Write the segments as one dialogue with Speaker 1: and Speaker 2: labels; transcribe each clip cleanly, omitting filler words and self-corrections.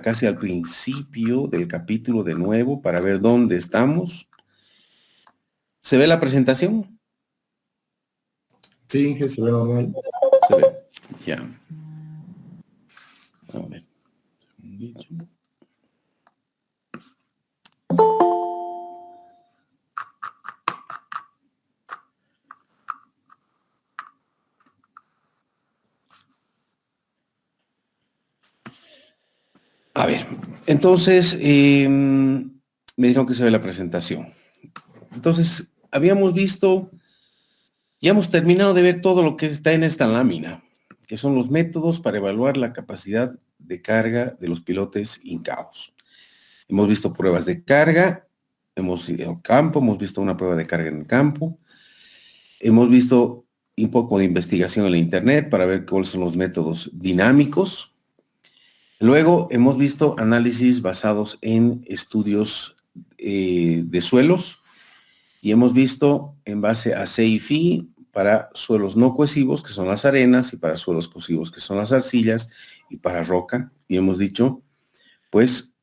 Speaker 1: casi al principio del capítulo de nuevo para ver dónde estamos. ¿Se ve la presentación?
Speaker 2: Sí, Inge, se ve normal.
Speaker 1: Se ve, ya. A ver. A ver, entonces, me dijeron que se ve la presentación. Entonces, habíamos visto, ya hemos terminado de ver todo lo que está en esta lámina, que son los métodos para evaluar la capacidad de carga de los pilotes hincados. Hemos visto pruebas de carga, hemos ido al campo, hemos visto una prueba de carga en el campo, hemos visto un poco de investigación en la internet para ver cuáles son los métodos dinámicos. Luego hemos visto análisis basados en estudios de suelos y hemos visto en base a CIFI para suelos no cohesivos, que son las arenas, y para suelos cohesivos, que son las arcillas, y para roca. Y hemos dicho, pues,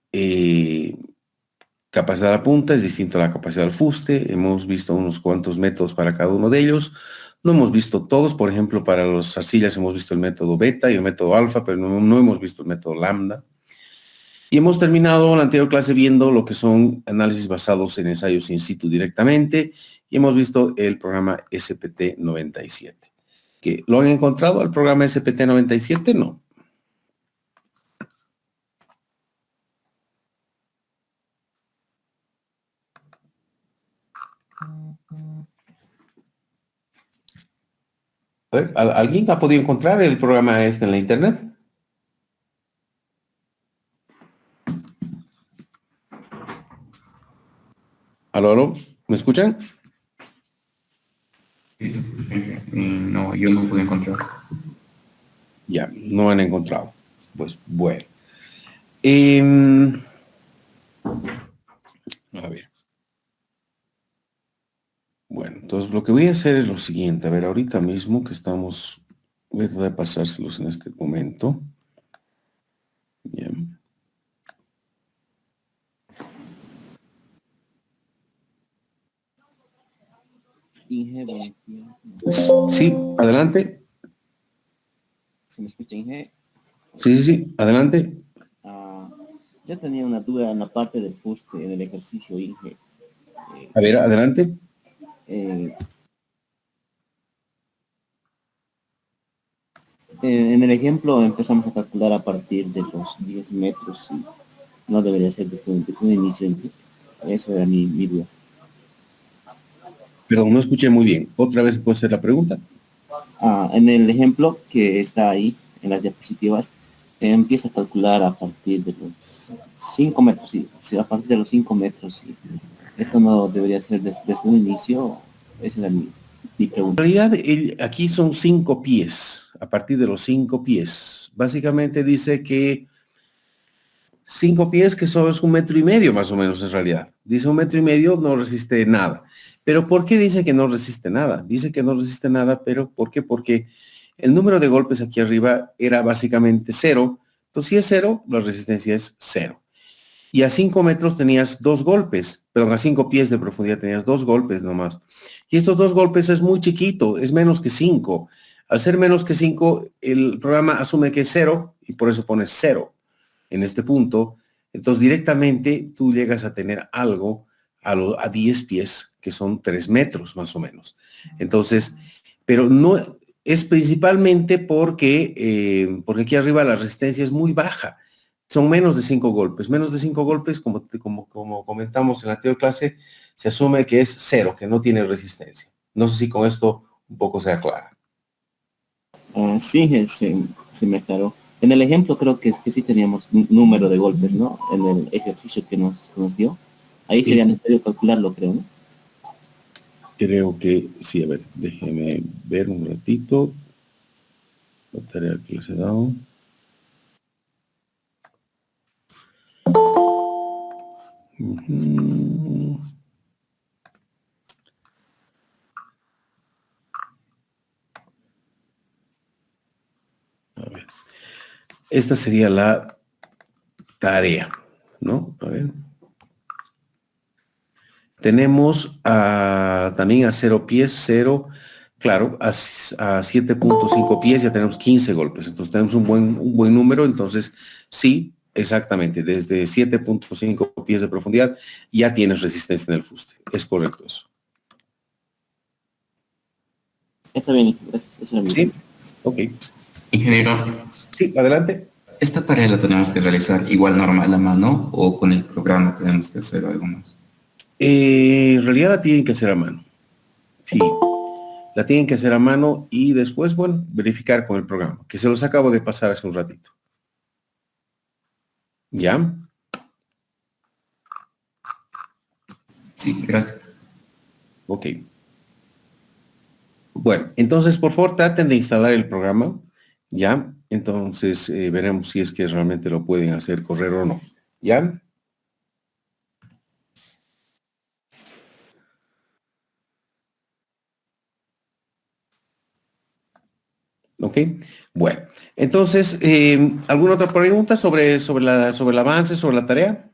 Speaker 1: capacidad de la punta es distinto a la capacidad del fuste. Hemos visto unos cuantos métodos para cada uno de ellos. No hemos visto todos. Por ejemplo, para las arcillas hemos visto el método beta y el método alfa, pero no hemos visto el método lambda. Y hemos terminado la anterior clase viendo lo que son análisis basados en ensayos in situ directamente, y hemos visto el programa SPT 97. ¿Que lo han encontrado al programa SPT 97? No. A ver, ¿alguien ha podido encontrar el programa este en la internet? ¿Aló, aló? ¿Me escuchan?
Speaker 3: No, yo no pude encontrar.
Speaker 1: Ya, no han encontrado. Pues bueno. A ver. Bueno, entonces lo que voy a hacer es lo siguiente. A ver, ahorita mismo que estamos, voy a tratar de pasárselos en este momento. Bien.
Speaker 4: Inge, buenos días.
Speaker 1: Sí, adelante.
Speaker 4: ¿Se me escucha, Inge?
Speaker 1: Sí, adelante.
Speaker 4: Yo tenía una duda en la parte del fuste, en el ejercicio, Inge.
Speaker 1: A ver, adelante.
Speaker 4: En el ejemplo empezamos a calcular a partir de los 10 metros y no debería ser desde un inicio. Inge. Eso era mi duda.
Speaker 1: Perdón, no escuché muy bien. ¿Otra vez puede ser la pregunta?
Speaker 4: En el ejemplo que está ahí, en las diapositivas, empieza a calcular a partir de los 5 metros, sí, a partir de los 5 metros, sí. Esto no debería ser desde un inicio, esa era mi pregunta.
Speaker 1: En realidad, aquí son 5 pies, a partir de los 5 pies. Básicamente dice que 5 pies, que eso es 1,5 metros más o menos en realidad. Dice 1,5 metros no resiste nada. ¿Pero por qué dice que no resiste nada? Dice que no resiste nada, pero ¿por qué? Porque el número de golpes aquí arriba era básicamente 0. Entonces, si es 0, la resistencia es 0. Y a 5 metros tenías 2 golpes, perdón, a 5 pies de profundidad tenías 2 golpes nomás. Y estos 2 golpes es muy chiquito, es menos que 5. Al ser menos que 5, el programa asume que es 0 y por eso pones 0 en este punto. Entonces directamente tú llegas a tener algo a 10 pies, que son 3 metros más o menos. Entonces, pero no es principalmente porque aquí arriba la resistencia es muy baja. Son menos de 5 golpes. Menos de 5 golpes, como comentamos en la anterior clase, se asume que es 0, que no tiene resistencia. No sé si con esto un poco se aclara.
Speaker 4: Sí, se me aclaró. En el ejemplo creo que sí teníamos un número de golpes, ¿no? En el ejercicio que nos dio. Ahí sería necesario calcularlo, creo, ¿no?
Speaker 1: Creo que sí, a ver, déjeme ver un ratito la tarea que les he dado. A ver. Esta sería la tarea, ¿no? A ver. Tenemos también a 0 pies, 0, claro, a 7.5 pies ya tenemos 15 golpes. Entonces tenemos un buen número. Entonces, sí, exactamente, desde 7.5 pies de profundidad ya tienes resistencia en el fuste. Es correcto eso.
Speaker 4: Está bien, gracias. Eso era mi
Speaker 1: Sí, ok.
Speaker 3: Ingeniero,
Speaker 1: Sí, adelante.
Speaker 3: ¿esta tarea la tenemos que realizar igual normal a mano o con el programa tenemos que hacer algo más?
Speaker 1: En realidad la tienen que hacer a mano. Sí, la tienen que hacer a mano y después, bueno, verificar con el programa, que se los acabo de pasar hace un ratito. ¿Ya?
Speaker 3: Sí, gracias.
Speaker 1: Ok. Bueno, entonces, por favor, traten de instalar el programa, ¿ya? Entonces, veremos si es que realmente lo pueden hacer correr o no. ¿Ya? Ok. Bueno, entonces, ¿alguna otra pregunta sobre el avance, sobre la tarea?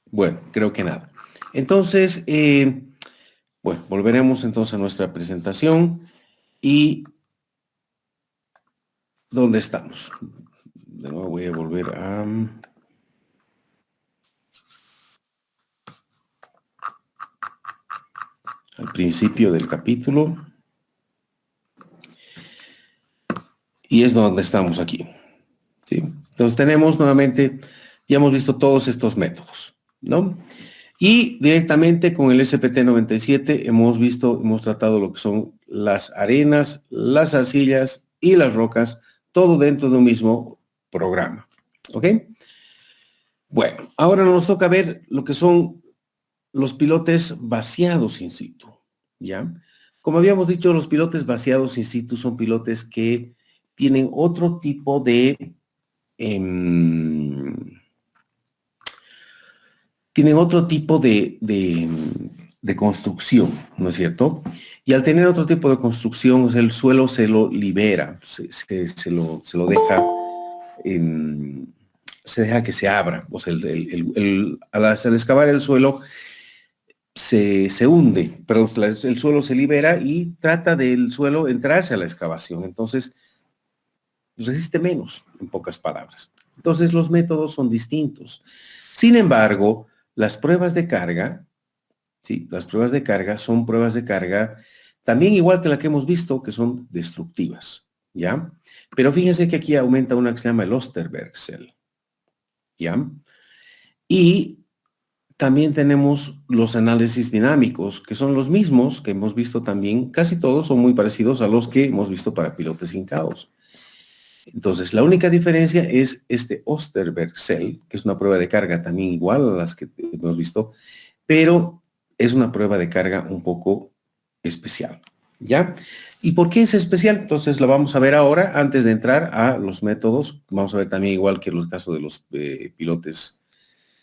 Speaker 1: Bueno, creo que nada. Entonces, bueno, volveremos entonces a nuestra presentación y ¿dónde estamos? De nuevo voy a volver al principio del capítulo y es donde estamos aquí. ¿Sí? Entonces tenemos nuevamente, ya hemos visto todos estos métodos, ¿no? Y directamente con el SPT-97 hemos tratado lo que son las arenas, las arcillas y las rocas, todo dentro de un mismo programa. ¿Ok? Bueno, ahora nos toca ver lo que son los pilotes vaciados in situ, ¿ya? Como habíamos dicho, los pilotes vaciados in situ son pilotes que tienen otro tipo de de construcción, ¿no es cierto? Y al tener otro tipo de construcción, o sea, el suelo se lo libera, se lo deja, se deja que se abra. O sea, al excavar el suelo se hunde, pero el suelo se libera y trata del suelo entrarse a la excavación. Entonces, resiste menos, en pocas palabras. Entonces, los métodos son distintos. Sin embargo, las pruebas de carga, ¿sí? Las pruebas de carga son pruebas de carga también igual que la que hemos visto, que son destructivas, ¿ya? Pero fíjense que aquí aumenta una que se llama el Osterberg-Cell, ¿ya? Y también tenemos los análisis dinámicos, que son los mismos que hemos visto también, casi todos son muy parecidos a los que hemos visto para pilotes hincados. Entonces, la única diferencia es este Osterberg-Cell, que es una prueba de carga también igual a las que hemos visto, pero es una prueba de carga un poco especial, ¿ya? ¿Y por qué es especial? Entonces la vamos a ver ahora, antes de entrar a los métodos. Vamos a ver también, igual que en el caso de los pilotes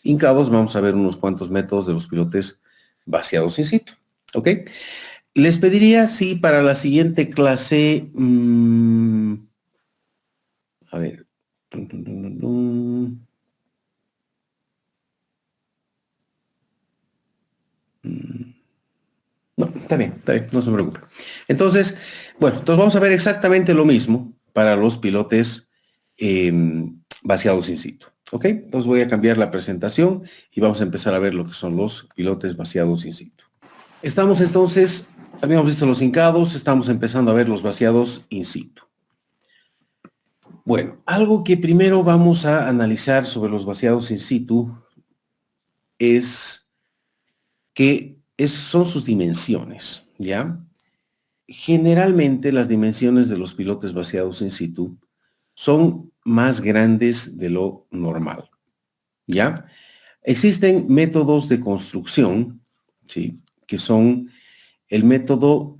Speaker 1: hincados, vamos a ver unos cuantos métodos de los pilotes vaciados in situ, ¿ok? Les pediría, sí, para la siguiente clase, a ver, no, está bien, no se preocupe. Entonces, bueno, entonces vamos a ver exactamente lo mismo para los pilotes vaciados in situ. ¿Ok? Entonces voy a cambiar la presentación y vamos a empezar a ver lo que son los pilotes vaciados in situ. Estamos entonces, habíamos visto los hincados, estamos empezando a ver los vaciados in situ. Bueno, algo que primero vamos a analizar sobre los vaciados in situ es que son sus dimensiones, ¿ya? Generalmente las dimensiones de los pilotes vaciados in situ son más grandes de lo normal, ¿ya? Existen métodos de construcción, ¿sí? Que son el método,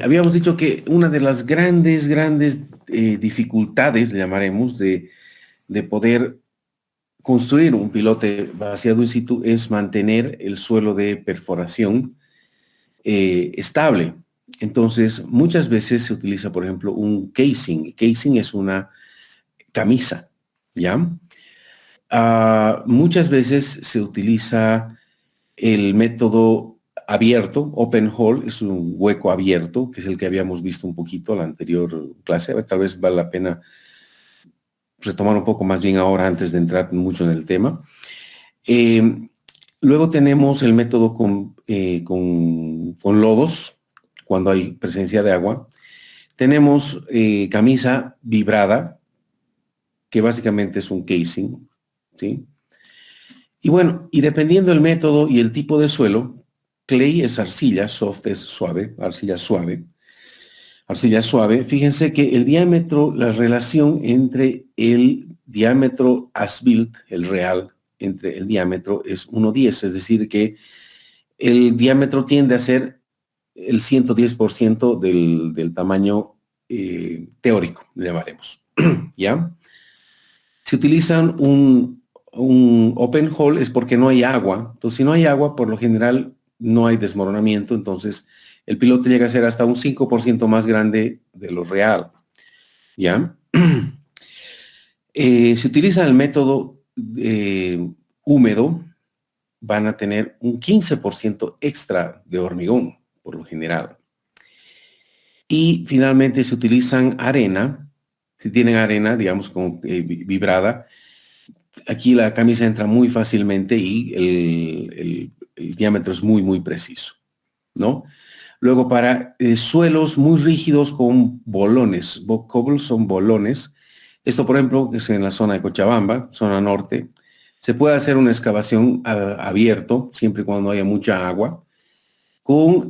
Speaker 1: habíamos dicho que una de las grandes dificultades, le llamaremos, de poder construir un pilote vaciado in situ es mantener el suelo de perforación estable. Entonces, muchas veces se utiliza, por ejemplo, un casing. Casing es una camisa, ¿ya? Muchas veces se utiliza el método abierto, open hole, es un hueco abierto, que es el que habíamos visto un poquito en la anterior clase. Tal vez vale la pena retomar un poco más bien ahora antes de entrar mucho en el tema. Luego tenemos el método con lodos, cuando hay presencia de agua. Tenemos camisa vibrada, que básicamente es un casing, ¿sí? Y bueno, y dependiendo del método y el tipo de suelo, clay es arcilla, soft es suave, arcilla suave. Arcilla suave, fíjense que el diámetro, la relación entre el diámetro as-built, el real, entre el diámetro es 1/10, es decir que el diámetro tiende a ser el 110% del tamaño teórico, le llamaremos, ¿ya? Si utilizan un open hole es porque no hay agua, entonces si no hay agua, por lo general no hay desmoronamiento, entonces el pilote llega a ser hasta un 5% más grande de lo real, ¿ya? Si utilizan el método húmedo, van a tener un 15% extra de hormigón, por lo general. Y finalmente, si utilizan arena, si tienen arena, digamos, como vibrada, aquí la camisa entra muy fácilmente y el diámetro es muy, muy preciso, ¿no? Luego, para suelos muy rígidos con bolones, cobbles son bolones. Esto, por ejemplo, es en la zona de Cochabamba, zona norte. Se puede hacer una excavación abierto, siempre y cuando haya mucha agua,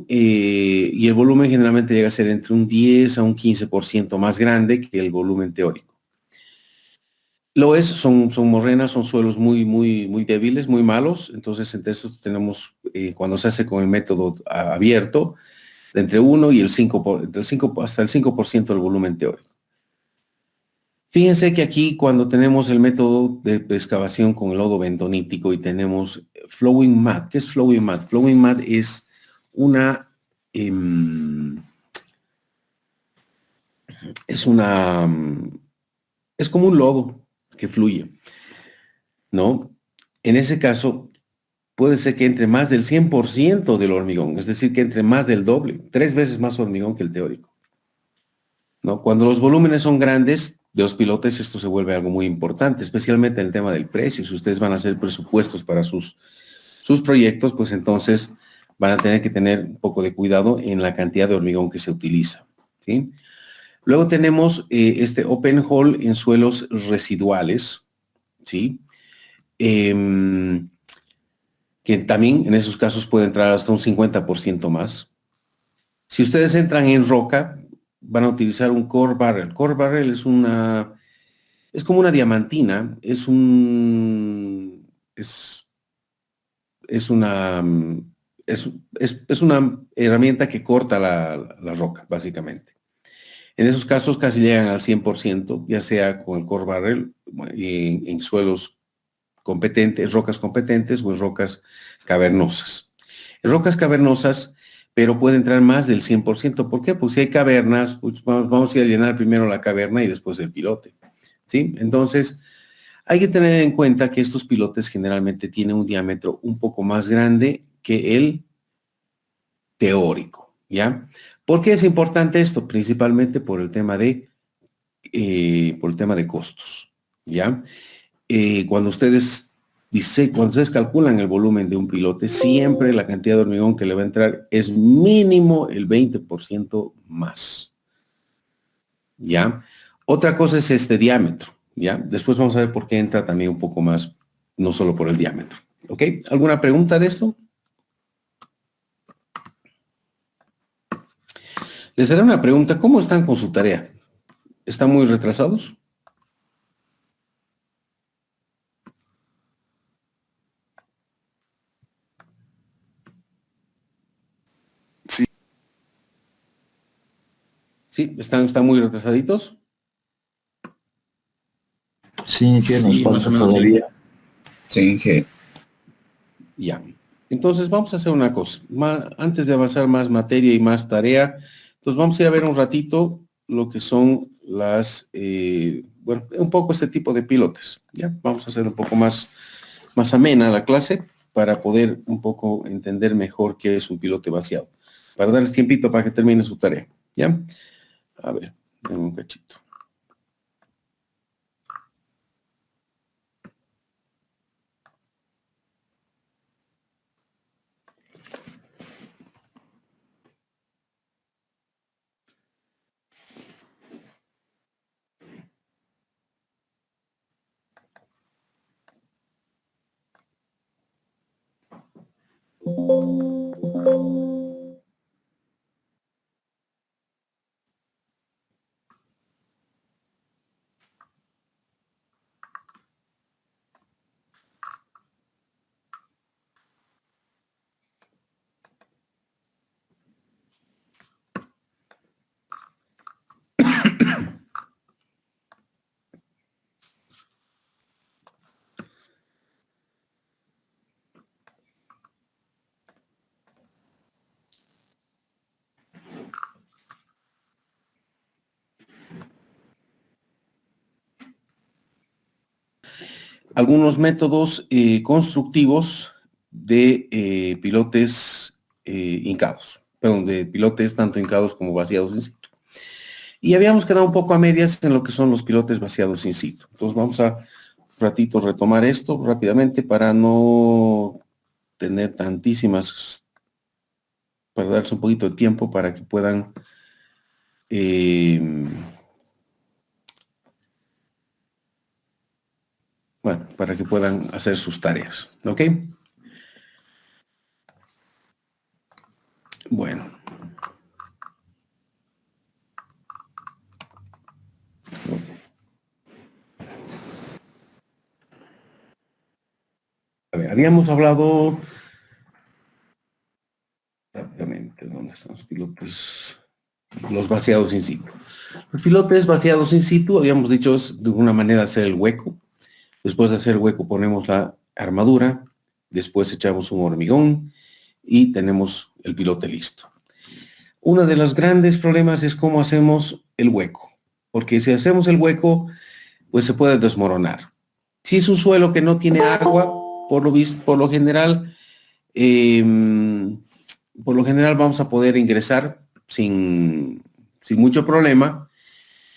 Speaker 1: y el volumen generalmente llega a ser entre un 10 a un 15% más grande que el volumen teórico. Son morrenas, son suelos muy, muy, muy débiles, muy malos. Entonces, entre esos tenemos, cuando se hace con el método abierto, de entre 1 y el 5, hasta el 5% del volumen teórico. Fíjense que aquí cuando tenemos el método de excavación con el lodo bentonítico y tenemos flowing mud. ¿Qué es flowing mud? Flowing mud es es como un lodo que fluye, ¿no? En ese caso, puede ser que entre más del 100% del hormigón, es decir, que entre más del doble, 3 veces más hormigón que el teórico, ¿no? Cuando los volúmenes son grandes de los pilotes, esto se vuelve algo muy importante, especialmente en el tema del precio. Si ustedes van a hacer presupuestos para sus proyectos, pues entonces van a tener que tener un poco de cuidado en la cantidad de hormigón que se utiliza, ¿sí? Luego tenemos este open hole en suelos residuales, ¿sí? Que también en esos casos puede entrar hasta un 50% más. Si ustedes entran en roca, van a utilizar un core barrel. Core barrel es como una diamantina, es una herramienta que corta la roca, básicamente. En esos casos casi llegan al 100%, ya sea con el core barrel en suelos competentes, rocas competentes o en rocas cavernosas. En rocas cavernosas, pero puede entrar más del 100%. ¿Por qué? Pues si hay cavernas, pues vamos a ir a llenar primero la caverna y después el pilote, ¿sí? Entonces, hay que tener en cuenta que estos pilotes generalmente tienen un diámetro un poco más grande que el teórico, ¿ya? ¿Por qué es importante esto? Principalmente por el tema de costos, ¿ya? Cuando ustedes calculan el volumen de un pilote, siempre la cantidad de hormigón que le va a entrar es mínimo el 20% más, ¿ya? Otra cosa es este diámetro, ¿ya? Después vamos a ver por qué entra también un poco más, no solo por el diámetro, ¿ok? ¿Alguna pregunta de esto? Les haré una pregunta. ¿Cómo están con su tarea? ¿Están muy retrasados?
Speaker 2: Sí.
Speaker 1: ¿Sí? ¿Están muy retrasaditos?
Speaker 4: Sí, nos
Speaker 3: Sí, más
Speaker 4: falta
Speaker 3: o menos, sí.
Speaker 4: todavía.
Speaker 3: Sí, G.
Speaker 1: Ya. Entonces vamos a hacer una cosa. Antes de avanzar más materia y más tarea, entonces vamos a ir a ver un ratito lo que son las, bueno, un poco este tipo de pilotes. Ya, vamos a hacer un poco más amena la clase para poder un poco entender mejor qué es un pilote vaciado. Para darles tiempito para que termine su tarea. ¿Ya? A ver, denme un cachito. Algunos métodos constructivos de pilotes hincados, perdón, de pilotes tanto hincados como vaciados in situ. Y habíamos quedado un poco a medias en lo que son los pilotes vaciados in situ. Entonces vamos a un ratito retomar esto rápidamente para no tener tantísimas, para darles un poquito de tiempo para que puedan bueno, para que puedan hacer sus tareas, ¿ok? Bueno. A ver, habíamos hablado rápidamente, ¿dónde están los pilotes? Los vaciados in situ. Los pilotes vaciados in situ, habíamos dicho, es de una manera hacer el hueco. Después de hacer el hueco ponemos la armadura, después echamos un hormigón y tenemos el pilote listo. Uno de los grandes problemas es cómo hacemos el hueco, porque si hacemos el hueco, pues se puede desmoronar. Si es un suelo que no tiene agua, por lo general vamos a poder ingresar sin mucho problema,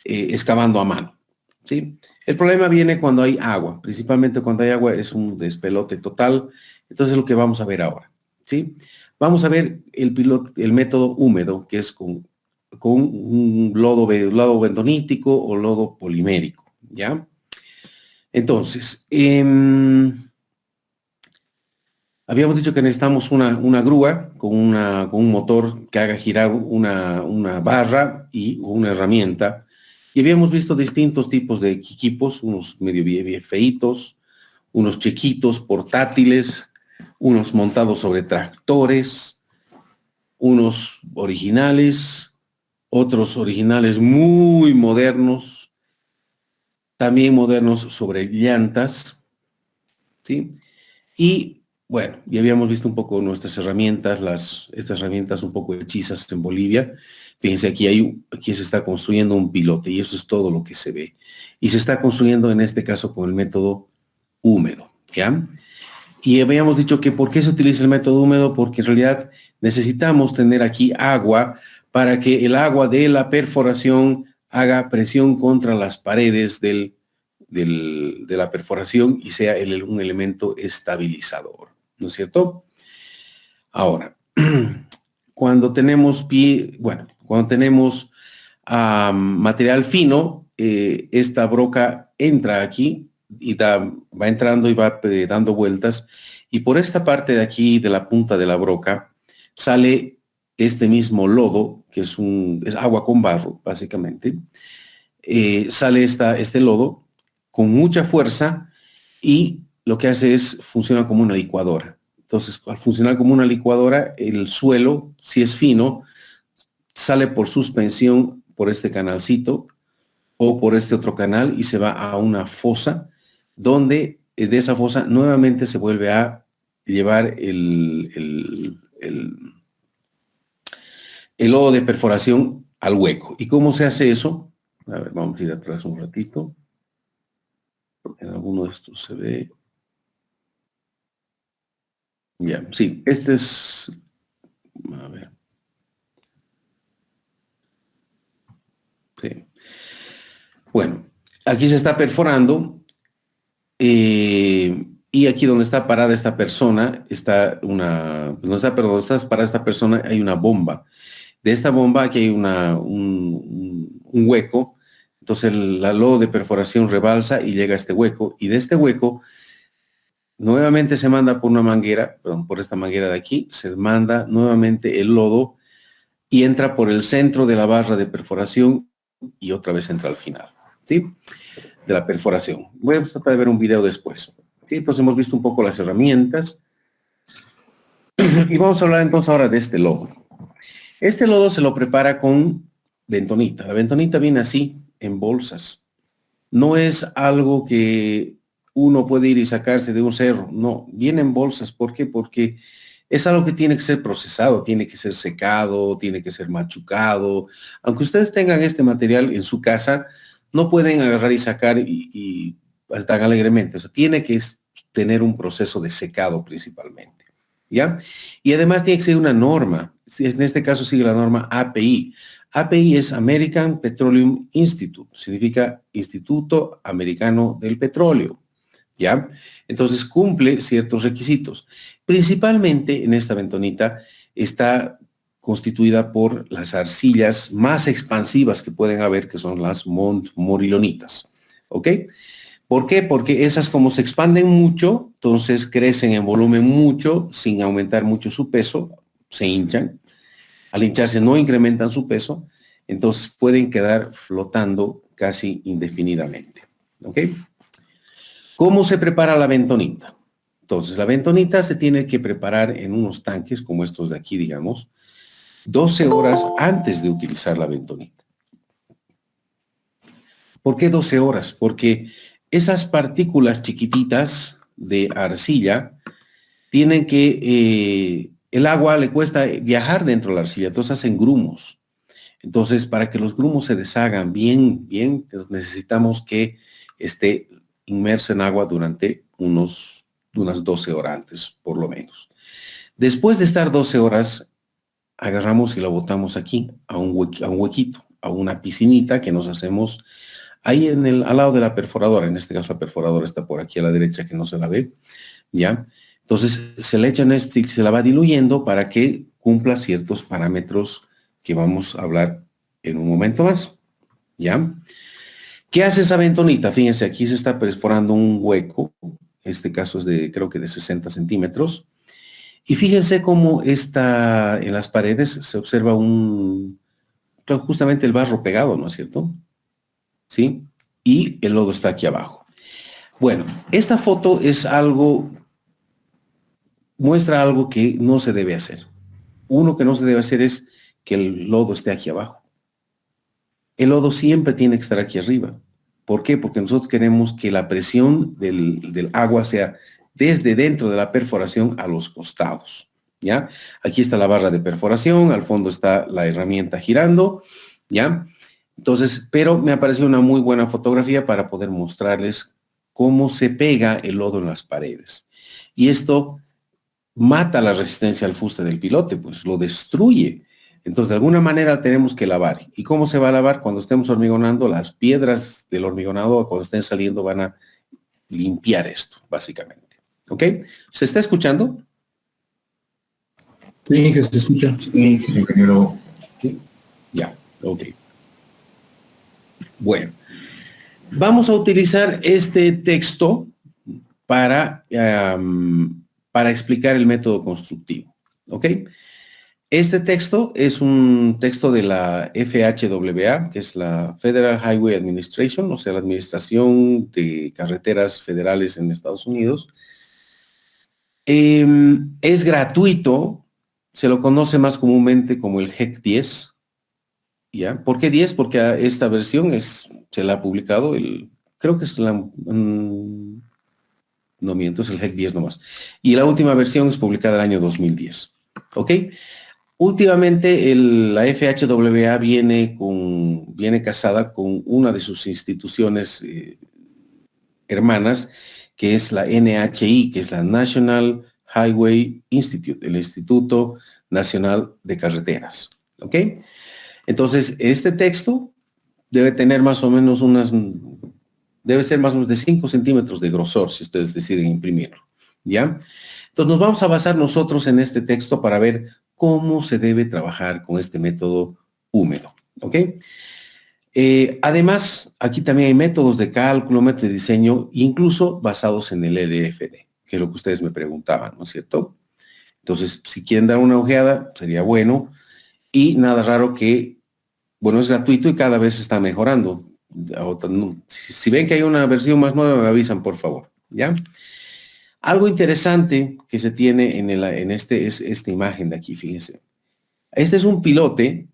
Speaker 1: excavando a mano, ¿sí? El problema viene cuando hay agua, principalmente cuando hay agua es un despelote total. Entonces lo que vamos a ver ahora, ¿sí? Vamos a ver el método húmedo, que es con un lodo bentonítico o lodo polimérico, ¿ya? Entonces, habíamos dicho que necesitamos una grúa con un motor que haga girar una barra y una herramienta. Y habíamos visto distintos tipos de equipos, unos medio bien feitos, unos chiquitos portátiles, unos montados sobre tractores, unos originales, otros originales muy modernos, también modernos sobre llantas, ¿sí? Y bueno, ya habíamos visto un poco nuestras herramientas, estas herramientas un poco hechizas en Bolivia. Fíjense, aquí se está construyendo un pilote y eso es todo lo que se ve. Y se está construyendo en este caso con el método húmedo, ¿ya? Y habíamos dicho que ¿por qué se utiliza el método húmedo? Porque en realidad necesitamos tener aquí agua para que el agua de la perforación haga presión contra las paredes de la perforación y sea un elemento estabilizador, ¿no es cierto? Ahora, cuando tenemos material fino, esta broca entra aquí y va entrando y va dando vueltas, y por esta parte de aquí, de la punta de la broca, sale este mismo lodo, que es agua con barro, básicamente. Sale este lodo con mucha fuerza y lo que hace es funciona como una licuadora. Entonces, al funcionar como una licuadora, el suelo, si es fino, sale por suspensión por este canalcito o por este otro canal y se va a una fosa donde de esa fosa nuevamente se vuelve a llevar el lodo de perforación al hueco. ¿Y cómo se hace eso? A ver, vamos a ir atrás un ratito, porque en alguno de estos se ve. Ya, sí, este es, a ver. Sí. Bueno, aquí se está perforando y aquí donde está parada esta persona, está una, no está, perdón, donde está parada esta persona hay una bomba. De esta bomba aquí hay un hueco, entonces el lodo de perforación rebalsa y llega a este hueco, y de este hueco nuevamente se manda por una manguera, perdón, por esta manguera de aquí, se manda nuevamente el lodo y entra por el centro de la barra de perforación y otra vez entra al final, ¿sí? De la perforación. Voy a tratar de ver un video después. ¿Sí? Pues hemos visto un poco las herramientas y vamos a hablar entonces ahora de este lodo. Este lodo se lo prepara con bentonita. La bentonita viene así, en bolsas. No es algo que uno puede ir y sacarse de un cerro. No, viene en bolsas. ¿Por qué? Porque es algo que tiene que ser procesado, tiene que ser secado, tiene que ser machucado. Aunque ustedes tengan este material en su casa, no pueden agarrar y sacar y tan alegremente. O sea, tiene que tener un proceso de secado principalmente. ¿Ya? Y además tiene que ser una norma. En este caso sigue la norma API. API es American Petroleum Institute, significa Instituto Americano del Petróleo, ¿ya? Entonces cumple ciertos requisitos. Principalmente en esta bentonita está constituida por las arcillas más expansivas que pueden haber, que son las montmorillonitas, ¿ok? ¿Por qué? Porque esas como se expanden mucho, entonces crecen en volumen mucho, sin aumentar mucho su peso, se hinchan. Al hincharse no incrementan su peso, entonces pueden quedar flotando casi indefinidamente. ¿Ok? ¿Cómo se prepara la bentonita? Entonces, la bentonita se tiene que preparar en unos tanques como estos de aquí, digamos, 12 horas antes de utilizar la bentonita. ¿Por qué 12 horas? Porque esas partículas chiquititas de arcilla tienen que, el agua le cuesta viajar dentro de la arcilla, entonces hacen grumos. Entonces, para que los grumos se deshagan bien, necesitamos que esté inmerso en agua durante unas 12 horas antes, por lo menos. Después de estar 12 horas, agarramos y la botamos aquí, a un huequito, a una piscinita que nos hacemos ahí al lado de la perforadora. En este caso la perforadora está por aquí a la derecha, que no se la ve, ¿ya? Entonces se le echan y se la va diluyendo para que cumpla ciertos parámetros que vamos a hablar en un momento más, ¿ya? ¿Qué hace esa bentonita? Fíjense, aquí se está perforando un hueco, este caso es de, creo que de 60 centímetros, y fíjense cómo está en las paredes, se observa justamente el barro pegado, ¿no es cierto? ¿Sí? Y el lodo está aquí abajo. Bueno, esta foto es algo, muestra algo que no se debe hacer. Uno que no se debe hacer es que el lodo esté aquí abajo. El lodo siempre tiene que estar aquí arriba. ¿Por qué? Porque nosotros queremos que la presión del agua sea desde dentro de la perforación a los costados, ¿ya? Aquí está la barra de perforación, al fondo está la herramienta girando, ¿ya? Entonces, pero me apareció una muy buena fotografía para poder mostrarles cómo se pega el lodo en las paredes. Y esto mata la resistencia al fuste del pilote, pues lo destruye. Entonces, de alguna manera tenemos que lavar. ¿Y cómo se va a lavar? Cuando estemos hormigonando, las piedras del hormigonado, cuando estén saliendo, van a limpiar esto, básicamente. ¿Ok? ¿Se está escuchando?
Speaker 2: Sí, que se escucha.
Speaker 3: Sí, ingeniero.
Speaker 1: ¿Sí? Ya, ok. Bueno, vamos a utilizar este texto para explicar el método constructivo. ¿Ok? Este texto es un texto de la FHWA, que es la Federal Highway Administration, o sea, la Administración de Carreteras Federales en Estados Unidos. Es gratuito, se lo conoce más comúnmente como el HEC 10. ¿Ya? ¿Por qué 10? Porque esta versión se la ha publicado, creo que es no miento, es el HEC 10 nomás. Y la última versión es publicada el año 2010. ¿Ok? Últimamente la FHWA viene casada con una de sus instituciones hermanas, que es la NHI, que es la National Highway Institute, el Instituto Nacional de Carreteras. ¿Ok? Entonces, este texto debe tener más o menos debe ser más o menos de 5 centímetros de grosor, si ustedes deciden imprimirlo. ¿Ya? Entonces, nos vamos a basar nosotros en este texto para ver cómo se debe trabajar con este método húmedo. ¿Ok? Además, aquí también hay métodos de cálculo, métodos de diseño, incluso basados en el LFD, que es lo que ustedes me preguntaban, ¿no es cierto? Entonces, si quieren dar una ojeada, sería bueno. Y nada raro que, bueno, es gratuito y cada vez está mejorando. Si ven que hay una versión más nueva, me avisan, por favor, ¿ya? Algo interesante que se tiene es esta imagen de aquí, fíjense. Este es un pilote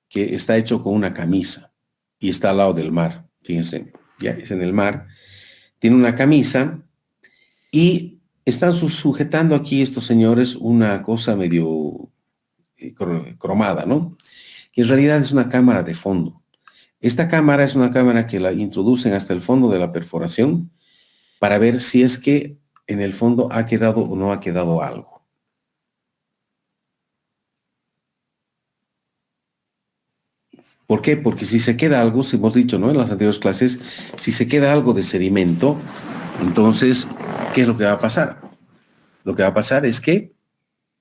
Speaker 1: que está hecho con una camisa y está al lado del mar, fíjense, ya es en el mar. Tiene una camisa y están sujetando aquí estos señores una cosa medio cromada, ¿no? Que en realidad es una cámara de fondo. Esta cámara es una cámara que la introducen hasta el fondo de la perforación para ver si es que en el fondo ha quedado o no ha quedado algo. ¿Por qué? Porque si se queda algo, si hemos dicho, ¿no? En las anteriores clases, si se queda algo de sedimento, entonces, ¿qué es lo que va a pasar? Lo que va a pasar es que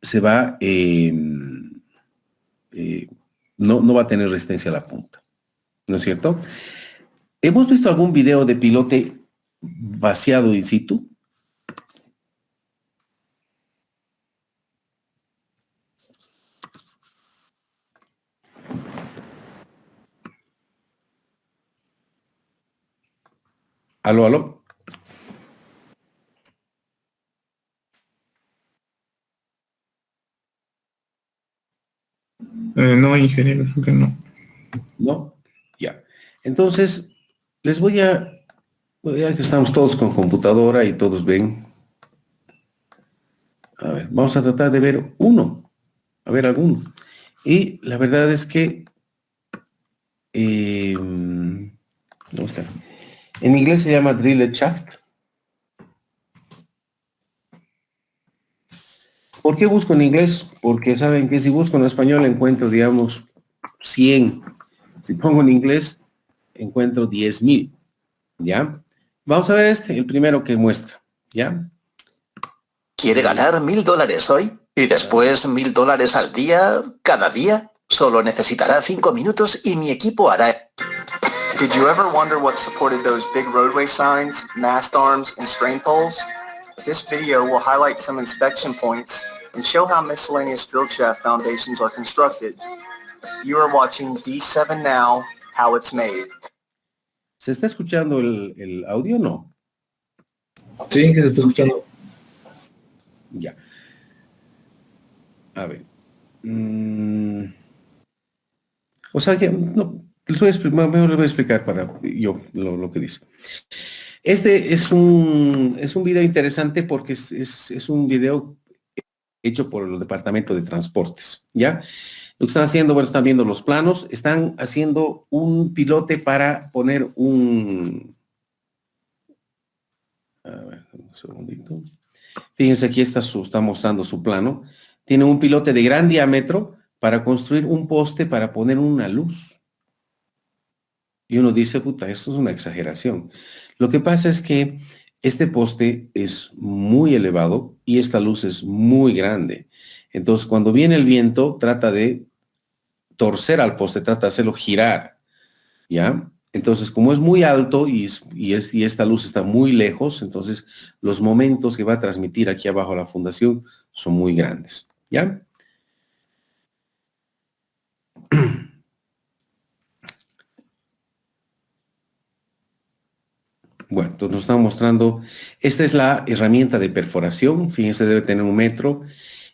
Speaker 1: se va, no va a tener resistencia a la punta, ¿no es cierto? ¿Hemos visto algún video de pilote vaciado in situ? ¿Aló, aló?
Speaker 2: No, ingeniero, creo que no.
Speaker 1: ¿No? Ya. Entonces, ya que estamos todos con computadora y todos ven, a ver, vamos a tratar de ver alguno. Y la verdad es que, en inglés se llama drilled shaft. ¿Por qué busco en inglés? Porque saben que si busco en español encuentro, digamos, 100. Si pongo en inglés, encuentro 10,000. ¿Ya? Vamos a ver el primero que muestra. ¿Ya?
Speaker 5: ¿Quiere ganar $1,000 hoy? ¿Y después $1,000 al día, cada día? Solo necesitará 5 minutos y mi equipo hará...
Speaker 6: Did you ever wonder what supported those big roadway signs, mast arms, and strain poles? This video will highlight some inspection points and show how miscellaneous drill shaft foundations are constructed. You are watching D7 Now, How It's Made.
Speaker 1: ¿Se está escuchando el audio o no?
Speaker 2: Sí, que se está escuchando.
Speaker 1: Ya. A ver. O sea, ya, no, mejor les voy a explicar para yo lo que dice. Este es un video interesante porque es un video hecho por el Departamento de Transportes, ¿ya? Lo que están haciendo, bueno, están viendo los planos, están haciendo un pilote para poner a ver, un segundito. Fíjense, aquí está mostrando su plano. Tiene un pilote de gran diámetro para construir un poste para poner una luz. Y uno dice, puta, esto es una exageración. Lo que pasa es que este poste es muy elevado y esta luz es muy grande. Entonces, cuando viene el viento, trata de torcer al poste, trata de hacerlo girar, ¿ya? Entonces, como es muy alto y esta luz está muy lejos, entonces los momentos que va a transmitir aquí abajo a la fundación son muy grandes, ¿ya? Bueno, entonces nos están mostrando, esta es la herramienta de perforación, fíjense, debe tener 1 metro,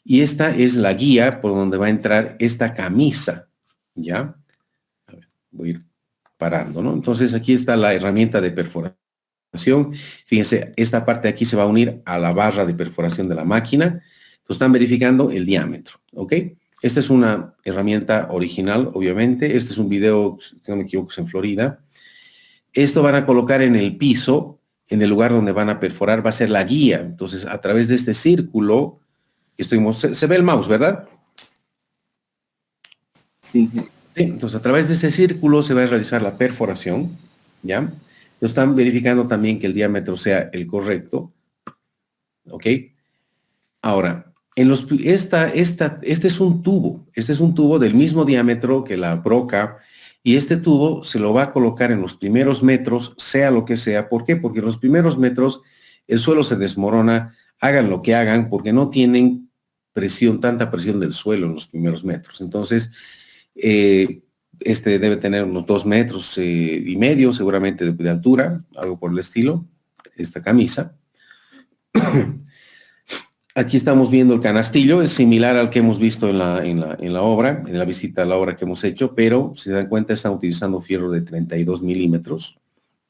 Speaker 1: y esta es la guía por donde va a entrar esta camisa, ¿ya? A ver, voy a ir parando, ¿no? Entonces aquí está la herramienta de perforación. Fíjense, esta parte de aquí se va a unir a la barra de perforación de la máquina. Entonces están verificando el diámetro, ¿ok? Esta es una herramienta original, obviamente. Este es un video, si no me equivoco, es en Florida. Esto van a colocar en el piso, en el lugar donde van a perforar, va a ser la guía. Entonces, a través de este círculo, se ve el mouse, ¿verdad?
Speaker 4: Sí.
Speaker 1: Sí, entonces, a través de este círculo se va a realizar la perforación, ¿ya? Están verificando también que el diámetro sea el correcto, ¿ok? Ahora, este es un tubo del mismo diámetro que la broca, y este tubo se lo va a colocar en los primeros metros, sea lo que sea. ¿Por qué? Porque en los primeros metros el suelo se desmorona, hagan lo que hagan, porque no tienen tanta presión del suelo en los primeros metros. Entonces, este debe tener unos 2 metros y medio, seguramente de altura, algo por el estilo, esta camisa. Aquí estamos viendo el canastillo, es similar al que hemos visto en la obra, en la visita a la obra que hemos hecho, pero si se dan cuenta están utilizando fierro de 32 milímetros,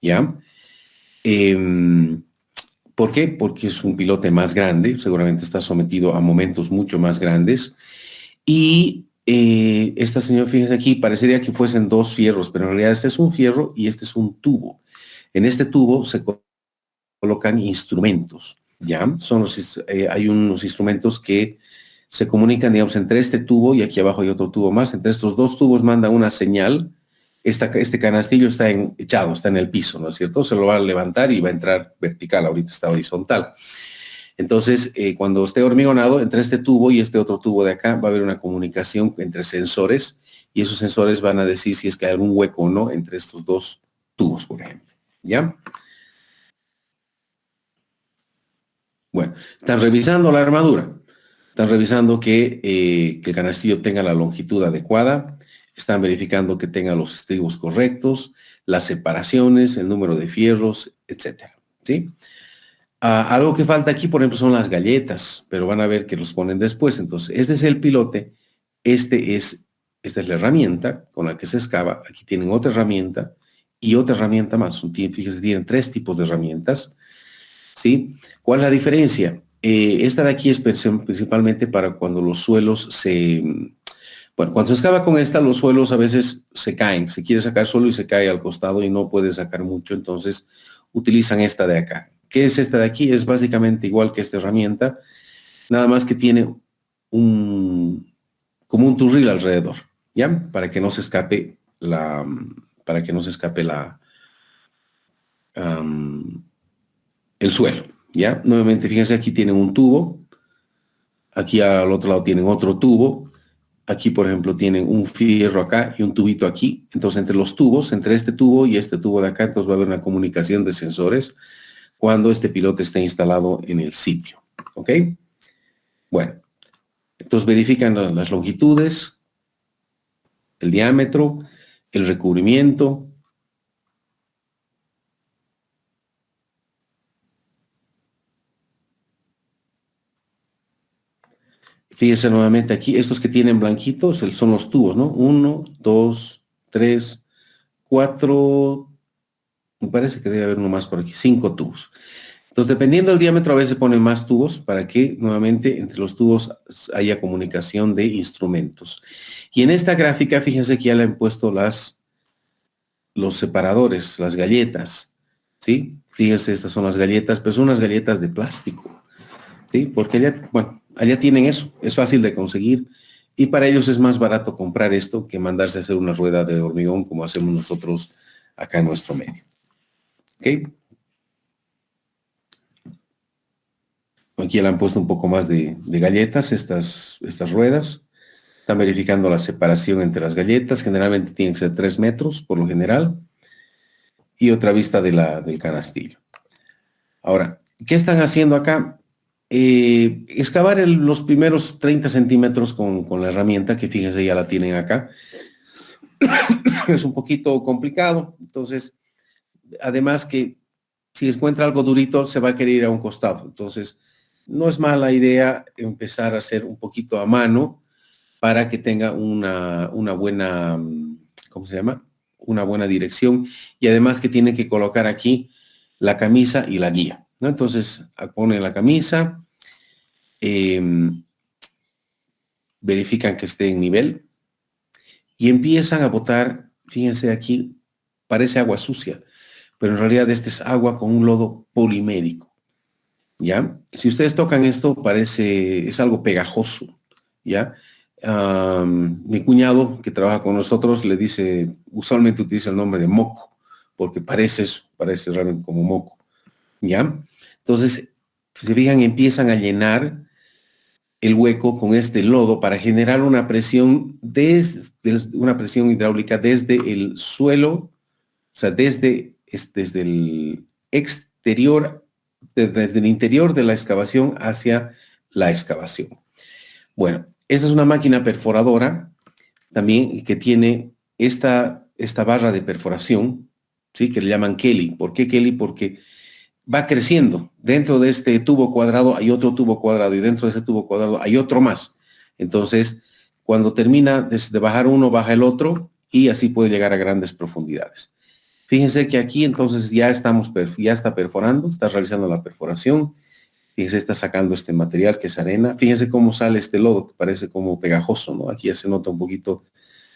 Speaker 1: ¿ya? ¿Por qué? Porque es un pilote más grande, seguramente está sometido a momentos mucho más grandes, y esta señora, fíjense aquí, parecería que fuesen 2 fierros, pero en realidad este es un fierro y este es un tubo. En este tubo se colocan instrumentos. ¿Ya? Hay unos instrumentos que se comunican, digamos, entre este tubo y aquí abajo hay otro tubo más. Entre estos 2 tubos manda una señal. Este canastillo está echado, está en el piso, ¿no es cierto? Se lo va a levantar y va a entrar vertical, ahorita está horizontal. Entonces, cuando esté hormigonado, entre este tubo y este otro tubo de acá va a haber una comunicación entre sensores, y esos sensores van a decir si es que hay algún hueco o no entre estos 2 tubos, por ejemplo. ¿Ya? Bueno, están revisando la armadura, están revisando que el canastillo tenga la longitud adecuada, están verificando que tenga los estribos correctos, las separaciones, el número de fierros, etcétera, ¿sí? Algo que falta aquí, por ejemplo, son las galletas, pero van a ver que los ponen después. Entonces, este es el pilote, esta es la herramienta con la que se excava. Aquí tienen otra herramienta y otra herramienta más. Fíjense, tienen 3 tipos de herramientas. ¿Sí? ¿Cuál es la diferencia? Esta de aquí es principalmente para cuando los suelos cuando se excava con esta, los suelos a veces se caen, se quiere sacar suelo y se cae al costado y no puede sacar mucho, entonces utilizan esta de acá. ¿Qué es esta de aquí? Es básicamente igual que esta herramienta, nada más que tiene como un turril alrededor, ¿ya? Para que no se escape el suelo, ¿ya? Nuevamente, fíjense, aquí tienen un tubo, aquí al otro lado tienen otro tubo, aquí, por ejemplo, tienen un fierro acá y un tubito aquí. Entonces, entre los tubos, entre este tubo y este tubo de acá, entonces va a haber una comunicación de sensores cuando este piloto esté instalado en el sitio, ¿ok? Bueno, entonces verifican las longitudes, el diámetro, el recubrimiento. Fíjense nuevamente aquí, estos que tienen blanquitos son los tubos, ¿no? 1, 2, 3, 4, me parece que debe haber uno más por aquí, 5 tubos. Entonces, dependiendo del diámetro, a veces ponen más tubos para que nuevamente entre los tubos haya comunicación de instrumentos. Y en esta gráfica, fíjense que ya le han puesto los separadores, las galletas, ¿sí? Fíjense, estas son las galletas, pero son unas galletas de plástico, ¿sí? Porque allá tienen eso, es fácil de conseguir y para ellos es más barato comprar esto que mandarse a hacer una rueda de hormigón como hacemos nosotros acá en nuestro medio. ¿Ok? Aquí le han puesto un poco más de galletas, estas ruedas. Están verificando la separación entre las galletas, generalmente tienen que ser 3 metros por lo general. Y otra vista del canastillo. Ahora, ¿qué están haciendo acá? Excavar los primeros 30 centímetros con la herramienta, que fíjense ya la tienen acá. Es un poquito complicado, entonces, además que si encuentra algo durito, se va a querer ir a un costado. Entonces, no es mala idea empezar a hacer un poquito a mano para que tenga una buena, ¿cómo se llama? Una buena dirección, y además que tiene que colocar aquí la camisa y la guía, ¿no? Entonces, ponen la camisa, verifican que esté en nivel y empiezan a botar, fíjense aquí, parece agua sucia, pero en realidad este es agua con un lodo polimérico, ¿ya? Si ustedes tocan esto, es algo pegajoso, ¿ya? Mi cuñado, que trabaja con nosotros, le dice, usualmente utiliza el nombre de moco, porque parece eso, parece realmente como moco, ¿ya? Entonces, si se fijan, empiezan a llenar el hueco con este lodo para generar una presión una presión hidráulica desde el suelo, o sea, desde el exterior, desde el interior de la excavación hacia la excavación. Bueno, esta es una máquina perforadora también que tiene esta barra de perforación, ¿sí? Que le llaman Kelly. ¿Por qué Kelly? Porque va creciendo. Dentro de este tubo cuadrado hay otro tubo cuadrado y dentro de ese tubo cuadrado hay otro más. Entonces, cuando termina de bajar uno, baja el otro y así puede llegar a grandes profundidades. Fíjense que aquí entonces ya está perforando, está realizando la perforación. Fíjense, está sacando este material que es arena. Fíjense cómo sale este lodo que parece como pegajoso, ¿no? Aquí ya se nota un poquito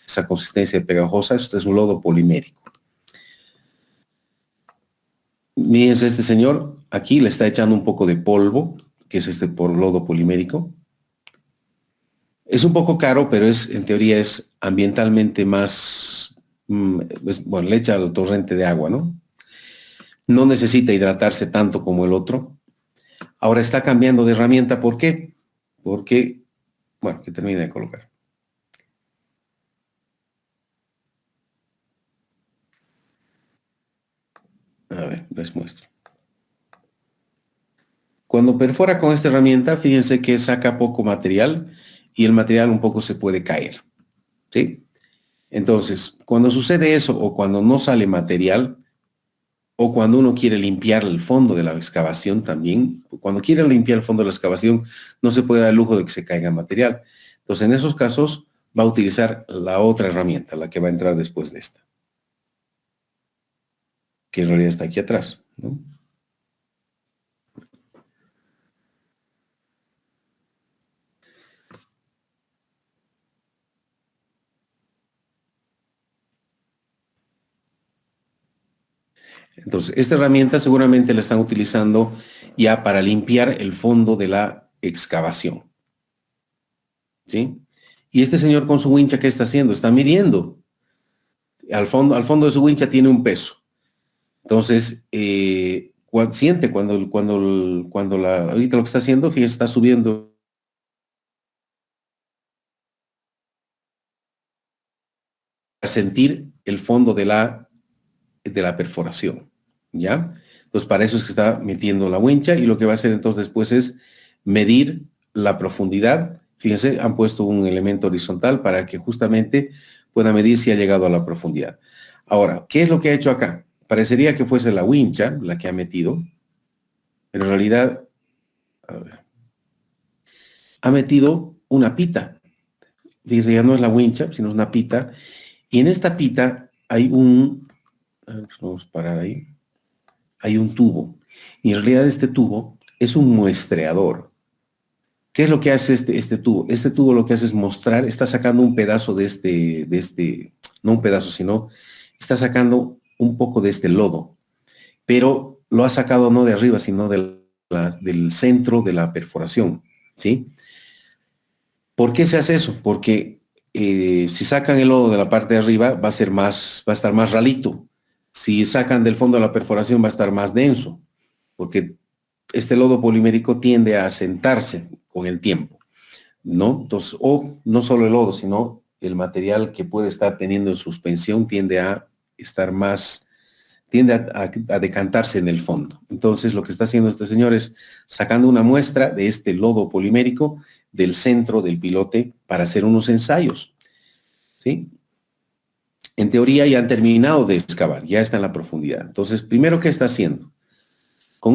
Speaker 1: esa consistencia pegajosa. Esto es un lodo polimérico. Fíjense, este señor aquí le está echando un poco de polvo, que es lodo polimérico. Es un poco caro, pero en teoría es ambientalmente más, bueno, le echa al torrente de agua, ¿no? No necesita hidratarse tanto como el otro. Ahora está cambiando de herramienta, ¿por qué? Porque, bueno, que termine de colocar. A ver, les muestro. Cuando perfora con esta herramienta, fíjense que saca poco material y el material un poco se puede caer, ¿sí? Entonces, cuando sucede eso o cuando no sale material o cuando uno quiere limpiar el fondo de la excavación también, cuando quiere limpiar el fondo de la excavación no se puede dar el lujo de que se caiga material. Entonces, en esos casos va a utilizar la otra herramienta, la que va a entrar después de esta, que en realidad está aquí atrás, ¿no? Entonces, esta herramienta seguramente la están utilizando ya para limpiar el fondo de la excavación, ¿sí? Y este señor con su wincha, ¿qué está haciendo? Está midiendo. Al fondo de su wincha tiene un peso. Entonces, siente ahorita lo que está haciendo, fíjese, está subiendo a sentir el fondo de la perforación, ¿ya? Entonces, para eso es que está metiendo la wincha y lo que va a hacer entonces después es medir la profundidad. Fíjense, han puesto un elemento horizontal para que justamente pueda medir si ha llegado a la profundidad. Ahora, ¿qué es lo que ha hecho acá? Parecería que fuese la wincha la que ha metido, pero en realidad, a ver, ha metido una pita. Fíjense, ya no es la wincha, sino es una pita. Y en esta pita hay vamos a parar ahí. Hay un tubo. Y en realidad este tubo es un muestreador. ¿Qué es lo que hace este tubo? Este tubo lo que hace es mostrar, está sacando un pedazo no un pedazo, sino está sacando un poco de este lodo. Pero lo ha sacado no de arriba, sino del centro de la perforación, ¿sí? ¿Por qué se hace eso? Porque si sacan el lodo de la parte de arriba, va a estar más ralito. Si sacan del fondo de la perforación va a estar más denso, porque este lodo polimérico tiende a asentarse con el tiempo, ¿no? Entonces, o no solo el lodo, sino el material que puede estar teniendo en suspensión tiende a decantarse en el fondo. Entonces, lo que está haciendo este señor es sacando una muestra de este lodo polimérico del centro del pilote para hacer unos ensayos, ¿sí? En teoría ya han terminado de excavar, ya está en la profundidad. Entonces, primero, ¿qué está haciendo?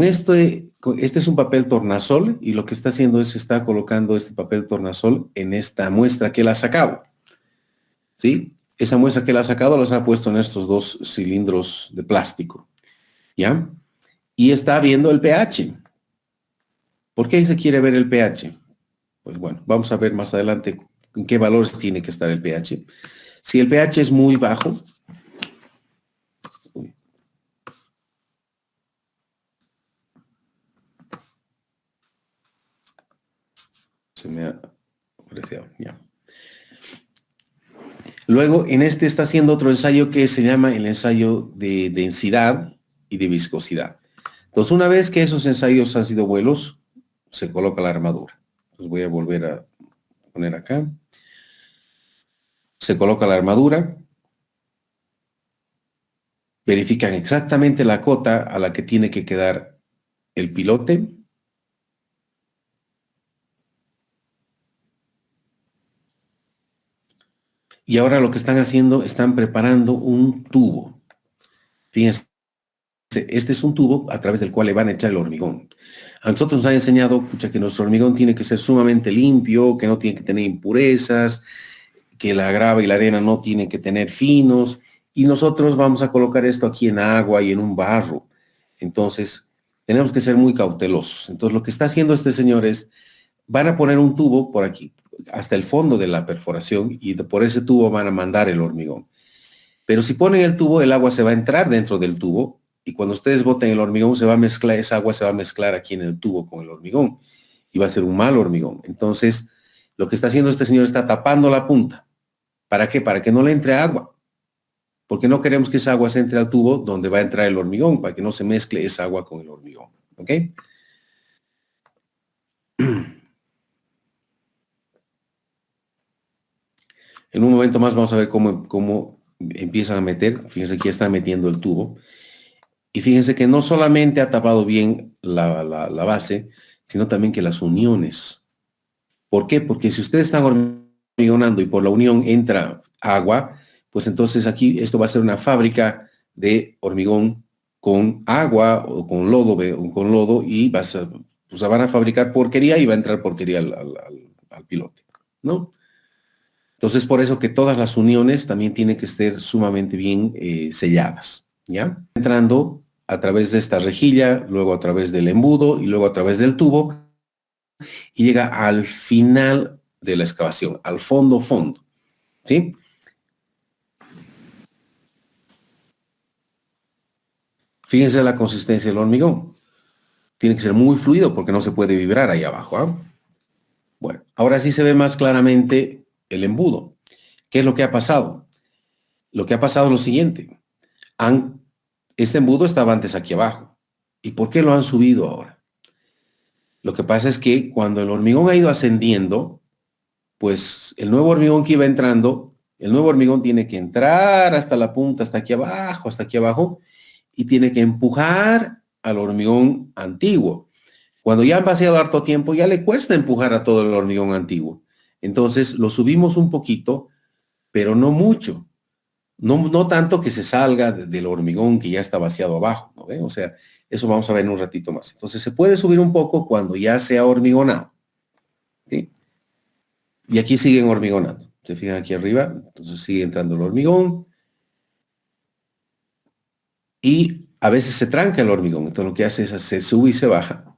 Speaker 1: Este es un papel tornasol y lo que está haciendo es está colocando este papel tornasol en esta muestra que él ha sacado, ¿sí? Esa muestra que él ha sacado las ha puesto en estos dos cilindros de plástico, ¿ya? y está viendo el pH. ¿Por qué se quiere ver el pH? Pues bueno, vamos a ver más adelante en qué valores tiene que estar el pH. Si el pH es muy bajo, se me ha aparecido, ya. Luego, en este está haciendo otro ensayo que se llama el ensayo de densidad y de viscosidad. Entonces, una vez que esos ensayos han sido buenos, se coloca la armadura. Entonces, voy a volver a poner acá. Se coloca la armadura. Verifican exactamente la cota a la que tiene que quedar el pilote. Y ahora lo que están haciendo, están preparando un tubo. Fíjense, este es un tubo a través del cual le van a echar el hormigón. A nosotros nos han enseñado, pucha, que nuestro hormigón tiene que ser sumamente limpio, que no tiene que tener impurezas, que la grava y la arena no tienen que tener finos, y nosotros vamos a colocar esto aquí en agua y en un barro. Entonces, tenemos que ser muy cautelosos. Entonces, lo que está haciendo este señor es, van a poner un tubo por aquí, hasta el fondo de la perforación, y por ese tubo van a mandar el hormigón. Pero si ponen el tubo, el agua se va a entrar dentro del tubo, y cuando ustedes boten el hormigón, se va a mezclar, esa agua se va a mezclar aquí en el tubo con el hormigón, y va a ser un mal hormigón. Entonces, lo que está haciendo este señor está tapando la punta. ¿Para qué? Para que no le entre agua. Porque no queremos que esa agua se entre al tubo donde va a entrar el hormigón, para que no se mezcle esa agua con el hormigón. ¿Ok? En un momento más vamos a ver cómo empiezan a meter. Fíjense que ya están metiendo el tubo. Y fíjense que no solamente ha tapado bien la base, sino también que las uniones. ¿Por qué? Porque si ustedes están hormigonando y por la unión entra agua, pues entonces aquí esto va a ser una fábrica de hormigón con agua o con lodo, y van a fabricar porquería y va a entrar porquería al pilote, ¿no? Entonces, por eso que todas las uniones también tienen que estar sumamente bien selladas, ¿ya? Entrando a través de esta rejilla, luego a través del embudo y luego a través del tubo, y llega al final de la excavación, al fondo, ¿sí? Fíjense la consistencia del hormigón. Tiene que ser muy fluido porque no se puede vibrar ahí abajo, ¿eh? Bueno, ahora sí se ve más claramente el embudo. ¿Qué es lo que ha pasado? Lo que ha pasado es lo siguiente. Este embudo estaba antes aquí abajo. ¿Y por qué lo han subido ahora? Lo que pasa es que cuando el hormigón ha ido ascendiendo, pues el nuevo hormigón que iba entrando, el nuevo hormigón tiene que entrar hasta la punta, hasta aquí abajo, y tiene que empujar al hormigón antiguo. Cuando ya han vaciado harto tiempo, ya le cuesta empujar a todo el hormigón antiguo. Entonces lo subimos un poquito, pero no mucho. No tanto que se salga del hormigón que ya está vaciado abajo, ¿no ve? O sea, eso vamos a ver en un ratito más. Entonces se puede subir un poco cuando ya se ha hormigonado, ¿sí? Y aquí siguen hormigonando. Se fijan aquí arriba, entonces sigue entrando el hormigón. Y a veces se tranca el hormigón. Entonces lo que hace es se sube y se baja.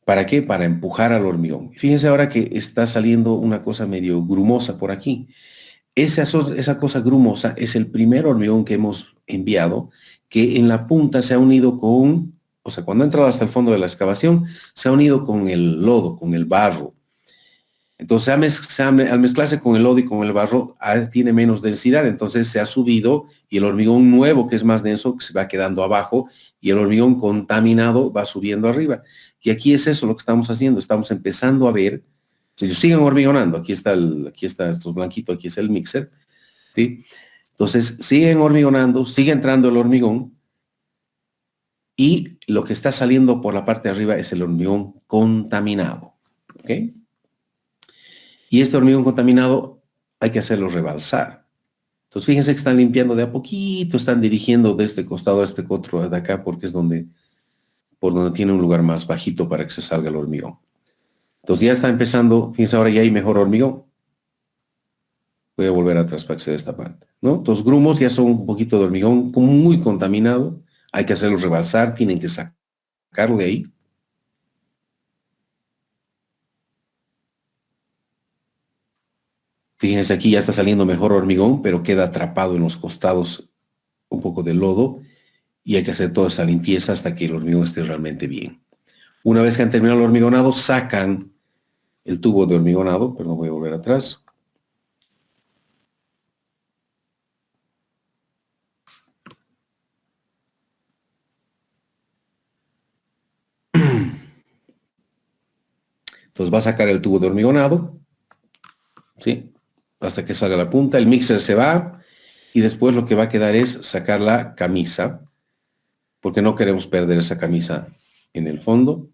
Speaker 1: ¿Para qué? Para empujar al hormigón. Fíjense ahora que está saliendo una cosa medio grumosa por aquí. Esa cosa grumosa es el primer hormigón que hemos enviado, que en la punta se ha unido con, o sea, cuando ha entrado hasta el fondo de la excavación, se ha unido con el lodo, con el barro. Entonces, al mezclarse con el lodo y con el barro, tiene menos densidad, entonces se ha subido y el hormigón nuevo, que es más denso, se va quedando abajo y el hormigón contaminado va subiendo arriba. Y aquí es eso lo que estamos haciendo, estamos empezando a ver. Si ellos siguen hormigonando, aquí está estos blanquitos, aquí es el mixer, ¿sí? Entonces, siguen hormigonando, sigue entrando el hormigón y lo que está saliendo por la parte de arriba es el hormigón contaminado, ¿ok? Y este hormigón contaminado hay que hacerlo rebalsar. Entonces, fíjense que están limpiando de a poquito, están dirigiendo de este costado a este otro de acá, porque es por donde tiene un lugar más bajito para que se salga el hormigón. Entonces ya está empezando, fíjense, ahora ya hay mejor hormigón. Voy a volver atrás para que se vea esta parte, ¿no? Los grumos ya son un poquito de hormigón muy contaminado. Hay que hacerlo rebalsar, tienen que sacarlo de ahí. Fíjense, aquí ya está saliendo mejor hormigón, pero queda atrapado en los costados un poco de lodo y hay que hacer toda esa limpieza hasta que el hormigón esté realmente bien. Una vez que han terminado el hormigonado, sacan el tubo de hormigonado, perdón, voy a volver atrás. Entonces va a sacar el tubo de hormigonado, ¿sí? Hasta que salga la punta, el mixer se va y después lo que va a quedar es sacar la camisa, porque no queremos perder esa camisa en el fondo.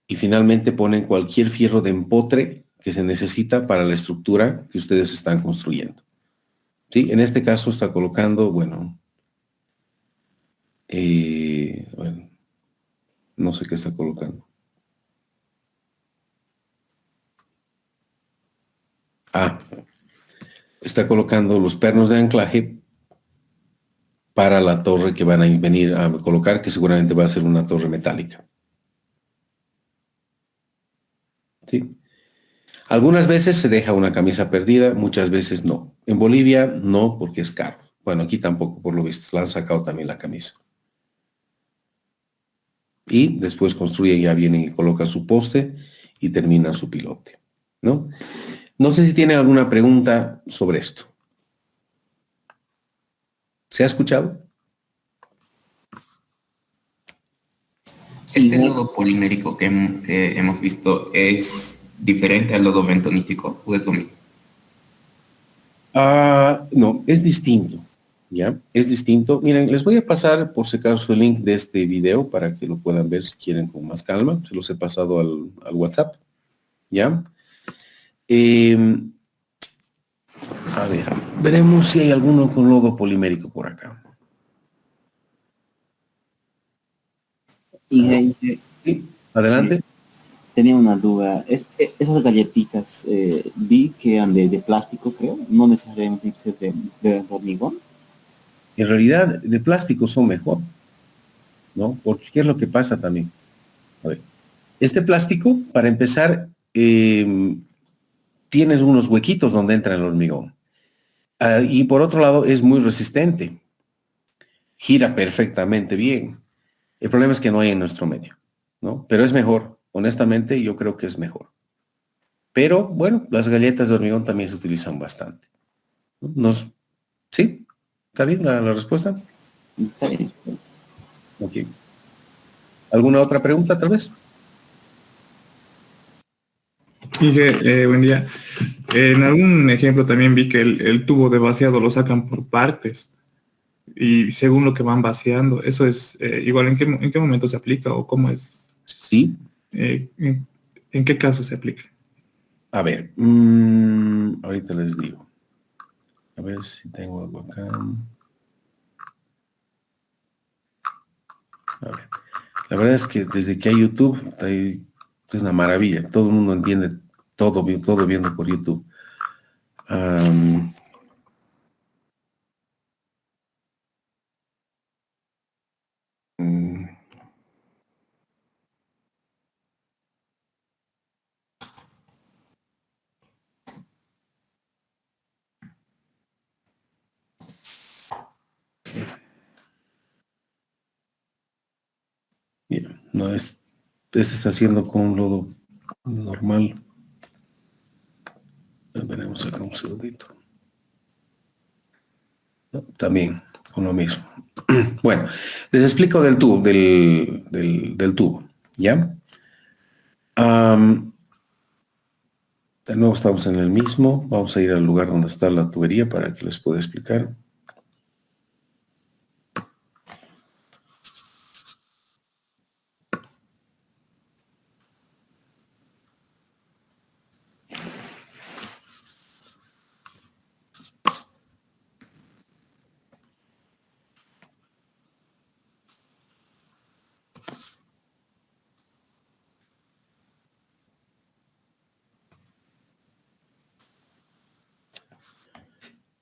Speaker 1: Y finalmente ponen cualquier fierro de empotre que se necesita para la estructura que ustedes están construyendo. ¿Sí? En este caso está colocando, bueno, no sé qué está colocando. Está colocando los pernos de anclaje para la torre que van a venir a colocar, que seguramente va a ser una torre metálica. ¿Sí? Algunas veces se deja una camisa perdida, muchas veces no. En Bolivia no, porque es caro. Bueno, aquí tampoco, por lo visto, la han sacado también la camisa. Y después construyen, ya vienen y colocan su poste y terminan su pilote, ¿no? No sé si tienen alguna pregunta sobre esto. ¿Se ha escuchado?
Speaker 3: Este lodo polimérico que hemos visto es diferente al lodo bentonítico, ¿o es lo mismo?
Speaker 1: No, es distinto, ¿ya? Es distinto. Miren, les voy a pasar por si acaso el link de este video para que lo puedan ver si quieren con más calma. Se los he pasado al WhatsApp, ¿ya? A ver, veremos si hay alguno con lodo polimérico por acá.
Speaker 4: Y
Speaker 1: Sí, adelante.
Speaker 4: tenía una duda. Esas galletitas vi que eran de plástico, creo. No necesariamente tienen que ser de hormigón.
Speaker 1: En realidad, de plástico son mejor, ¿no? Porque ¿qué es lo que pasa también? A ver, este plástico, para empezar, tiene unos huequitos donde entra el hormigón. Y por otro lado, es muy resistente. Gira perfectamente bien. El problema es que no hay en nuestro medio, ¿no? Pero es mejor. Honestamente, yo creo que es mejor. Pero, bueno, las galletas de hormigón también se utilizan bastante. ¿Sí? ¿Está bien la respuesta?
Speaker 4: Está bien.
Speaker 1: Ok. ¿Alguna otra pregunta, tal vez?
Speaker 2: Miguel, buen día. En algún ejemplo también vi que el tubo de vaciado lo sacan por partes y según lo que van vaciando, eso es igual en qué momento se aplica o cómo es,
Speaker 1: Sí.
Speaker 2: en qué caso se aplica.
Speaker 1: A ver, ahorita les digo. A ver si tengo algo acá. A ver. La verdad es que desde que hay YouTube, es una maravilla. Todo el mundo entiende todo viendo por YouTube. Mira, no es. Este está haciendo con un lodo normal. Veremos acá un segundito. No, también con lo mismo. Bueno, les explico del tubo, del tubo, ¿ya? De nuevo estamos en el mismo. Vamos a ir al lugar donde está la tubería para que les pueda explicar.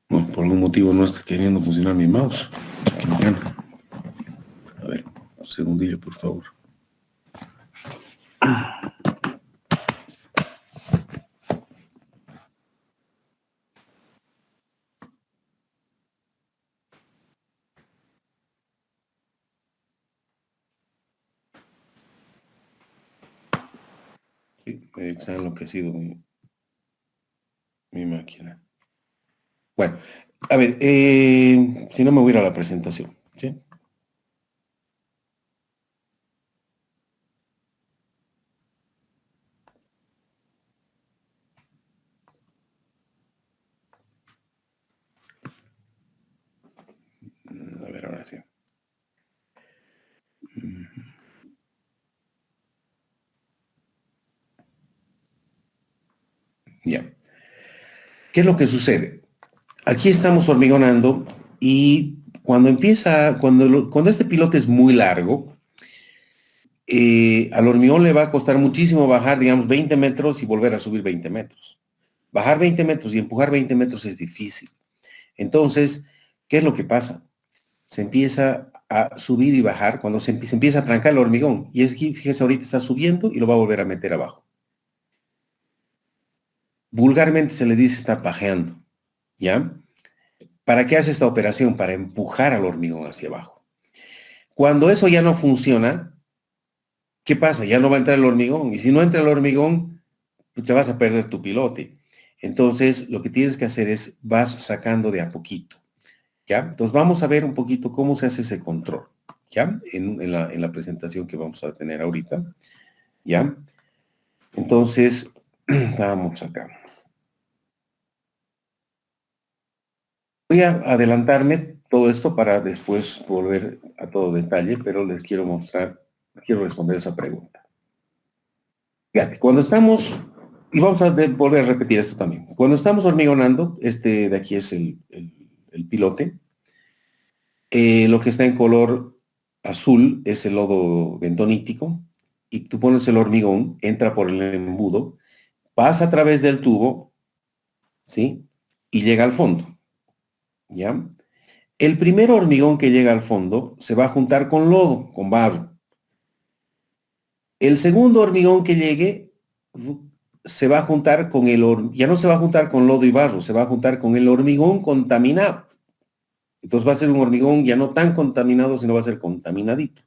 Speaker 1: Bueno, por algún motivo no está queriendo funcionar mi mouse. Qué bueno. segundillo, por favor. Sí, se ha enloquecido mi máquina. Bueno, a ver, si no me voy a ir a la presentación, ¿sí? A ver, ahora sí. Ya. ¿Qué es lo que sucede? Aquí estamos hormigonando y cuando este pilote es muy largo, al hormigón le va a costar muchísimo bajar, digamos, 20 metros y volver a subir 20 metros. Bajar 20 metros y empujar 20 metros es difícil. Entonces, ¿qué es lo que pasa? Se empieza a subir y bajar cuando se empieza a trancar el hormigón. Y es que, fíjese, ahorita está subiendo y lo va a volver a meter abajo. Vulgarmente se le dice está pajeando, ¿ya? ¿Para qué hace esta operación? Para empujar al hormigón hacia abajo. Cuando eso ya no funciona, ¿qué pasa? Ya no va a entrar el hormigón. Y si no entra el hormigón, pues te vas a perder tu pilote. Entonces, lo que tienes que hacer es, vas sacando de a poquito, ¿ya? Entonces, vamos a ver un poquito cómo se hace ese control, ¿ya? En la presentación que vamos a tener ahorita, ¿ya? Entonces, vamos acá. Voy a adelantarme todo esto para después volver a todo detalle, pero les quiero mostrar, quiero responder esa pregunta. Fíjate, cuando estamos, y vamos a volver a repetir esto también, cuando estamos hormigonando, este de aquí es el pilote, lo que está en color azul es el lodo bentonítico, y tú pones el hormigón, entra por el embudo, pasa a través del tubo, ¿sí? Y llega al fondo, ¿ya? El primer hormigón que llega al fondo se va a juntar con lodo, con barro. El segundo hormigón que llegue se va a juntar con ya no se va a juntar con lodo y barro, se va a juntar con el hormigón contaminado. Entonces va a ser un hormigón ya no tan contaminado, sino va a ser contaminadito.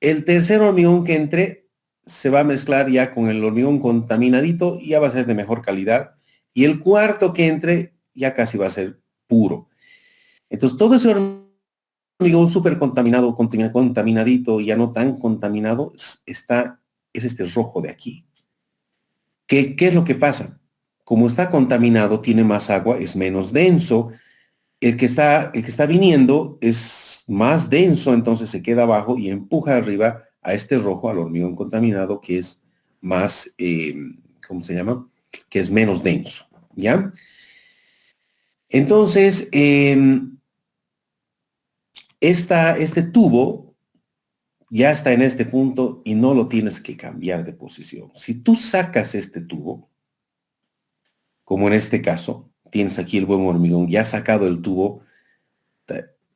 Speaker 1: El tercer hormigón que entre se va a mezclar ya con el hormigón contaminadito y ya va a ser de mejor calidad. Y el cuarto que entre ya casi va a ser puro. Entonces todo ese hormigón súper contaminado, contaminadito y ya no tan contaminado, es este rojo de aquí. ¿Qué es lo que pasa? Como está contaminado, tiene más agua, es menos denso. El que está viniendo es más denso, entonces se queda abajo y empuja arriba a este rojo, al hormigón contaminado, que es más, ¿cómo se llama? Que es menos denso, ¿ya? Entonces, este tubo ya está en este punto y no lo tienes que cambiar de posición. Si tú sacas este tubo, como en este caso, tienes aquí el buen hormigón, ya has sacado el tubo,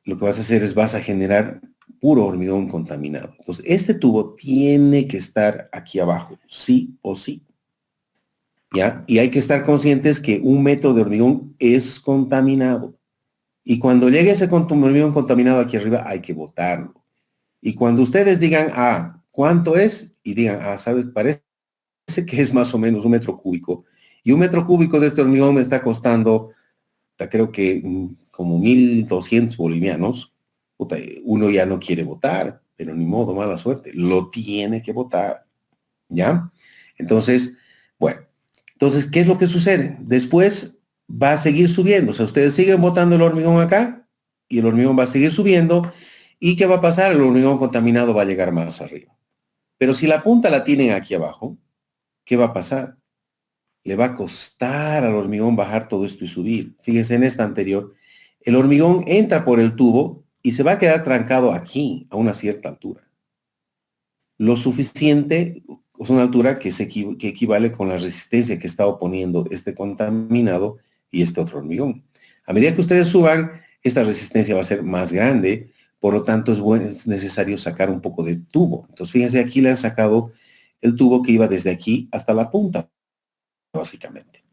Speaker 1: lo que vas a hacer es vas a generar puro hormigón contaminado. Entonces, este tubo tiene que estar aquí abajo, sí o sí. ¿Ya? Y hay que estar conscientes que 1 metro de hormigón es contaminado. Y cuando llegue ese hormigón contaminado aquí arriba, hay que botarlo. Y cuando ustedes digan, ¿cuánto es? Y digan, ¿sabes? Parece que es más o menos 1 metro cúbico. Y 1 metro cúbico de este hormigón me está costando, creo que como 1.200 bolivianos. Puta, uno ya no quiere votar, pero ni modo, mala suerte. Lo tiene que votar, ¿ya? Entonces, bueno. Entonces, ¿qué es lo que sucede? Después va a seguir subiendo. O sea, ustedes siguen botando el hormigón acá y el hormigón va a seguir subiendo. ¿Y qué va a pasar? El hormigón contaminado va a llegar más arriba. Pero si la punta la tienen aquí abajo, ¿qué va a pasar? Le va a costar al hormigón bajar todo esto y subir. Fíjense en esta anterior. El hormigón entra por el tubo y se va a quedar trancado aquí, a una cierta altura. Lo suficiente, es una altura que equivale con la resistencia que está oponiendo este contaminado y este otro hormigón. A medida que ustedes suban, esta resistencia va a ser más grande Por lo tanto, es necesario sacar un poco de tubo. Entonces, fíjense, aquí le han sacado el tubo que iba desde aquí hasta la punta, básicamente.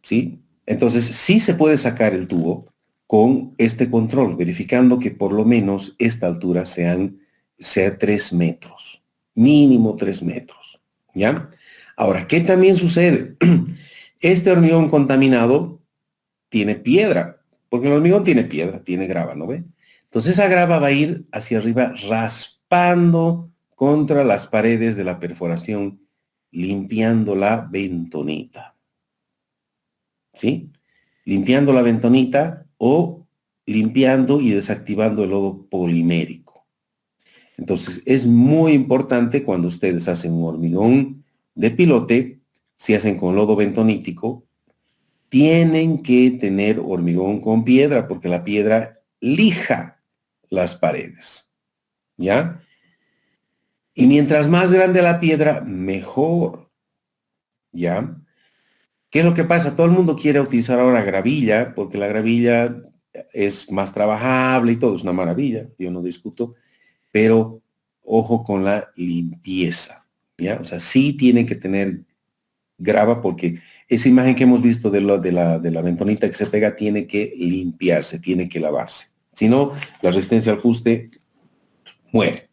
Speaker 1: ¿Sí? Entonces, sí se puede sacar el tubo con este control, verificando que por lo menos esta altura sea 3 metros. Mínimo 3 metros. ¿Ya? Ahora, ¿qué también sucede? Este hormigón contaminado tiene piedra, porque el hormigón tiene piedra, tiene grava, ¿no ve? Entonces esa grava va a ir hacia arriba raspando contra las paredes de la perforación, limpiando la bentonita. ¿Sí? Limpiando la bentonita o limpiando y desactivando el lodo polimérico. Entonces es muy importante cuando ustedes hacen un hormigón de pilote, si hacen con lodo bentonítico, tienen que tener hormigón con piedra porque la piedra lija las paredes, ¿ya? Y mientras más grande la piedra, mejor, ¿ya? ¿Qué es lo que pasa? Todo el mundo quiere utilizar ahora gravilla porque la gravilla es más trabajable y todo, es una maravilla, yo no discuto, pero ojo con la limpieza, ¿ya? O sea, sí tienen que tener grava porque esa imagen que hemos visto de la bentonita que se pega tiene que limpiarse, tiene que lavarse. Si no, la resistencia al fuste muere.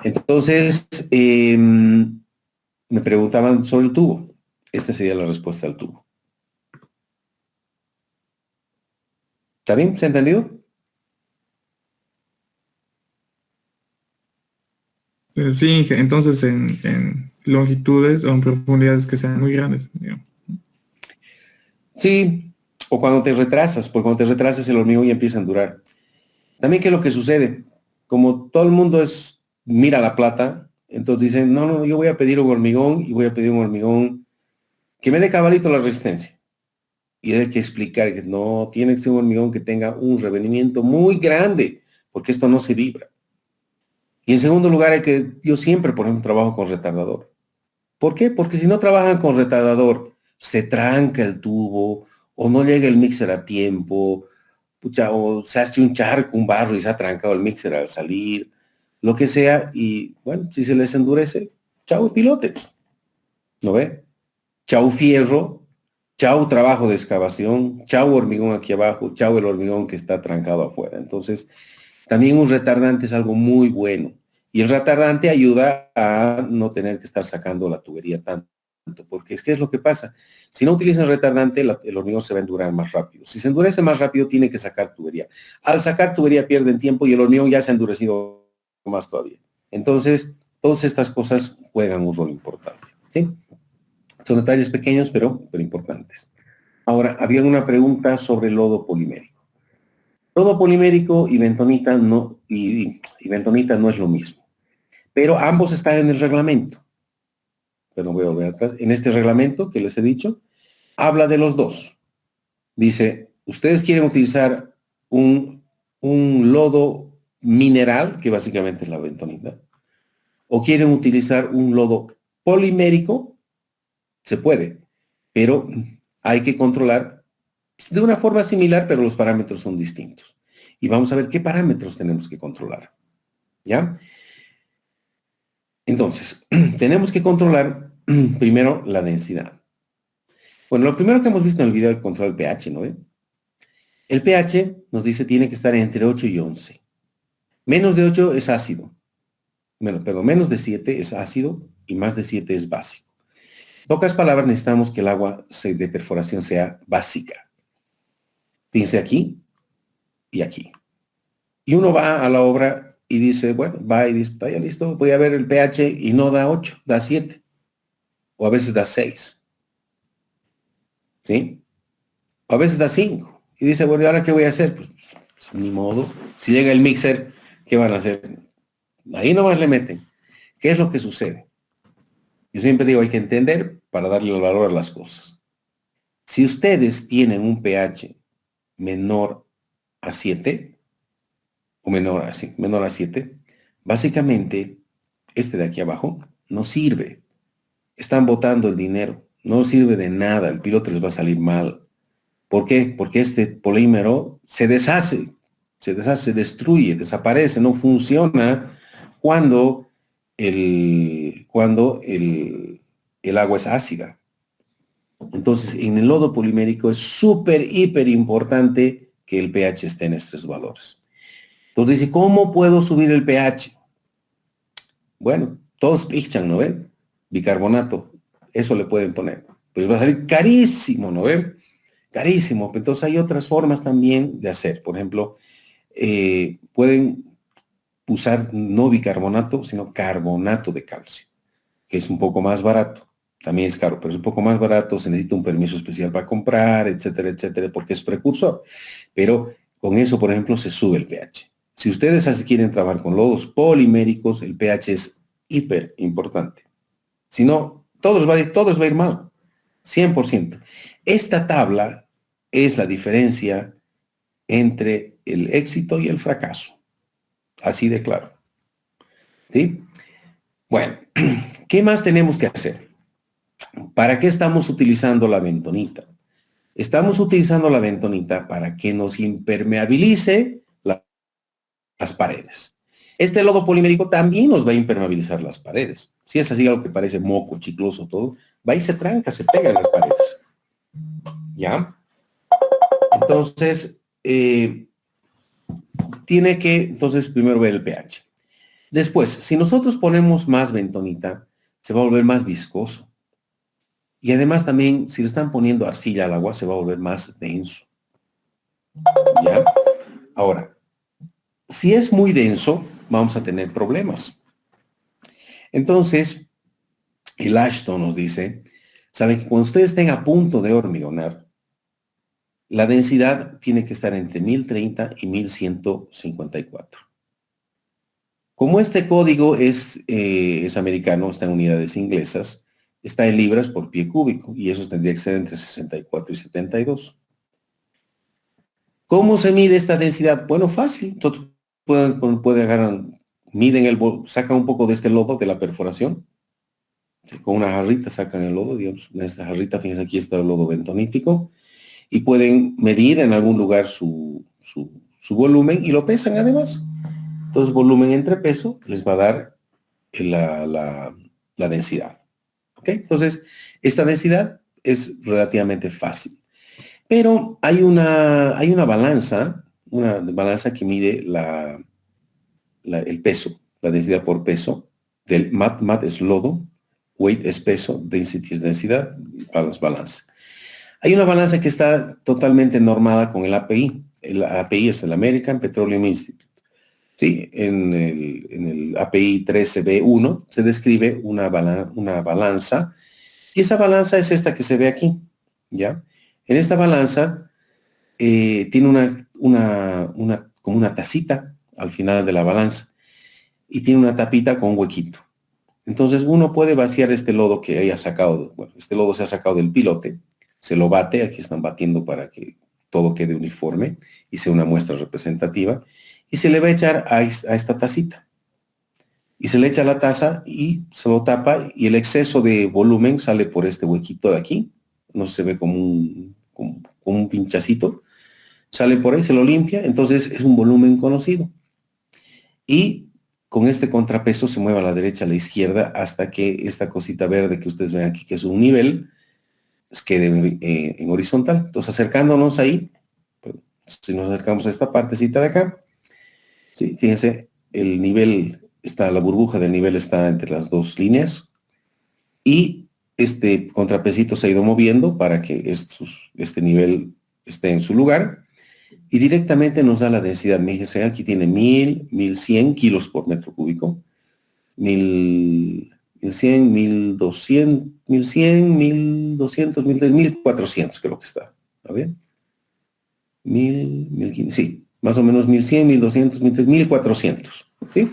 Speaker 1: Entonces, me preguntaban sobre el tubo. Esta sería la respuesta al tubo. ¿Está bien? ¿Se ha entendido?
Speaker 2: Sí, entonces en longitudes o en profundidades que sean muy grandes, digamos.
Speaker 1: Sí, o cuando te retrasas, porque cuando te retrasas el hormigón ya empieza a endurar. También, ¿qué es lo que sucede? Como todo el mundo mira la plata, entonces dicen, no, yo voy a pedir un hormigón y voy a pedir un hormigón que me dé cabalito la resistencia. Y hay que explicar que no, tiene que ser un hormigón que tenga un revenimiento muy grande, porque esto no se vibra. Y en segundo lugar, yo siempre, por ejemplo, trabajo con retardador. ¿Por qué? Porque si no trabajan con retardador, se tranca el tubo, o no llega el mixer a tiempo, pucha, o se hace un charco, un barro y se ha trancado el mixer al salir, lo que sea, y bueno, si se les endurece, chao pilote, ¿no ve? Chao fierro, chao trabajo de excavación, chao hormigón aquí abajo, chao el hormigón que está trancado afuera. Entonces, también un retardante es algo muy bueno. Y el retardante ayuda a no tener que estar sacando la tubería tanto. Porque ¿qué es lo que pasa? Si no utilizan retardante, el hormigón se va a endurar más rápido. Si se endurece más rápido, tiene que sacar tubería. Al sacar tubería pierden tiempo y el hormigón ya se ha endurecido más todavía. Entonces, todas estas cosas juegan un rol importante. ¿Sí? Son detalles pequeños, pero importantes. Ahora, había una pregunta sobre el lodo polimérico. Lodo polimérico y bentonita y bentonita no es lo mismo. Pero ambos están en el reglamento. Pero voy a ver atrás. En este reglamento que les he dicho, habla de los dos. Dice, ustedes quieren utilizar un lodo mineral, que básicamente es la bentonita, o quieren utilizar un lodo polimérico, se puede, pero hay que controlar de una forma similar, pero los parámetros son distintos. Y vamos a ver qué parámetros tenemos que controlar. ¿Ya? Entonces, tenemos que controlar primero la densidad. Bueno, lo primero que hemos visto en el video de control del pH, ¿no? El pH nos dice tiene que estar entre 8 y 11. Menos de 8 es ácido. Menos de 7 es ácido y más de 7 es básico. En pocas palabras, necesitamos que el agua de perforación sea básica. Fíjense aquí y aquí. Y uno va a la obra y dice, bueno, va y dice, está ya listo, voy a ver el pH y no da 8, da 7. O a veces da 6. ¿Sí? O a veces da 5. Y dice, bueno, ¿y ahora qué voy a hacer? Pues ni modo. Si llega el mixer, ¿qué van a hacer? Ahí nomás le meten. ¿Qué es lo que sucede? Yo siempre digo, hay que entender para darle el valor a las cosas. Si ustedes tienen un pH menor a 7, o menor a 7, básicamente, este de aquí abajo no sirve. Están botando el dinero. No sirve de nada. El piloto les va a salir mal. ¿Por qué? Porque este polímero se deshace. se deshace, se destruye, desaparece, no funciona cuando el agua es ácida. Entonces, en el lodo polimérico es súper, hiper importante que el pH esté en estos valores. Entonces dice, ¿cómo puedo subir el pH? Bueno, todos pichan, ¿no ven? Bicarbonato, eso le pueden poner. Pues va a salir carísimo, ¿no ven? Carísimo. Entonces hay otras formas también de hacer. Por ejemplo, pueden usar no bicarbonato, sino carbonato de calcio, que es un poco más barato. También es caro, pero es un poco más barato, se necesita un permiso especial para comprar, etcétera, etcétera, porque es precursor. Pero con eso, por ejemplo, se sube el pH. Si ustedes así quieren trabajar con lodos poliméricos, el pH es hiper importante. Si no, todo les va a ir mal. 100%. Esta tabla es la diferencia entre el éxito y el fracaso. Así de claro. ¿Sí? Bueno, ¿qué más tenemos que hacer? ¿Para qué estamos utilizando la bentonita? Estamos utilizando la bentonita para que nos impermeabilice las paredes. Este lodo polimérico también nos va a impermeabilizar las paredes. Si es así algo que parece moco, chicloso, todo, va y se tranca, se pega en las paredes. ¿Ya? Entonces, tiene que, entonces, primero ver el pH. Después, si nosotros ponemos más bentonita, se va a volver más viscoso. Y además también, si le están poniendo arcilla al agua, se va a volver más denso. ¿Ya? Ahora, si es muy denso, vamos a tener problemas. Entonces, el Ashton nos dice, saben que cuando ustedes estén a punto de hormigonar, la densidad tiene que estar entre 1030 y 1154. Como este código es americano, está en unidades inglesas, está en libras por pie cúbico, y eso tendría que ser entre 64 y 72. ¿Cómo se mide esta densidad? Bueno, fácil. Entonces, pueden agarrar, sacan un poco de este lodo de la perforación, ¿sí? Con una jarrita sacan el lodo, digamos, en esta jarrita, fíjense, aquí está el lodo bentonítico, y pueden medir en algún lugar su volumen y lo pesan además. Entonces, volumen entre peso les va a dar la densidad. ¿Ok? Entonces, esta densidad es relativamente fácil. Pero hay una balanza que mide el peso, la densidad por peso, del mat es lodo, weight es peso, density es densidad, balance. Hay una balanza que está totalmente normada con el API. El API es el American Petroleum Institute. ¿Sí? En el API 13B1 se describe una balanza, y esa balanza es esta que se ve aquí, ¿ya? En esta balanza tiene como una tacita al final de la balanza, y tiene una tapita con un huequito. Entonces uno puede vaciar este lodo que haya sacado, bueno, este lodo se ha sacado del pilote, se lo bate, aquí están batiendo para que todo quede uniforme y sea una muestra representativa, y se le va a echar a esta tacita. Y se le echa la taza y se lo tapa, y el exceso de volumen sale por este huequito de aquí, no se ve como un pinchacito, sale por ahí, se lo limpia, entonces es un volumen conocido. Y con este contrapeso se mueve a la derecha, a la izquierda, hasta que esta cosita verde que ustedes ven aquí, que es un nivel, quede en horizontal. Entonces, acercándonos ahí, si nos acercamos a esta partecita de acá, ¿sí? Fíjense, el nivel la burbuja del nivel está entre las dos líneas, y este contrapesito se ha ido moviendo para que este nivel esté en su lugar, y directamente nos da la densidad. Fíjense, aquí tiene 1100 kilos por metro cúbico, 1100, 1200, 1100, 1200, 1400, creo que está. ¿Está bien? 1500, sí, más o menos 1100, 1200, 1400. ¿Sí?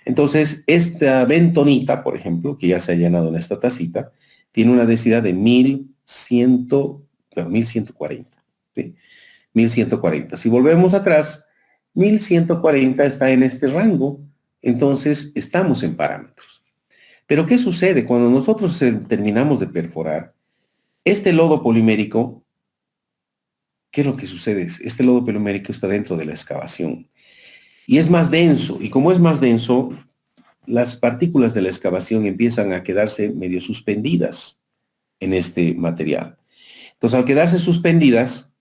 Speaker 1: Entonces, esta bentonita, por ejemplo, que ya se ha llenado en esta tacita, tiene una densidad de 1140. ¿Sí? 1140. Si volvemos atrás, 1140 está en este rango, entonces estamos en parámetros. Pero ¿qué sucede? Cuando nosotros terminamos de perforar, este lodo polimérico, ¿qué es lo que sucede? Este lodo polimérico está dentro de la excavación. Y es más denso, y como es más denso, las partículas de la excavación empiezan a quedarse medio suspendidas en este material. Entonces, al quedarse suspendidas,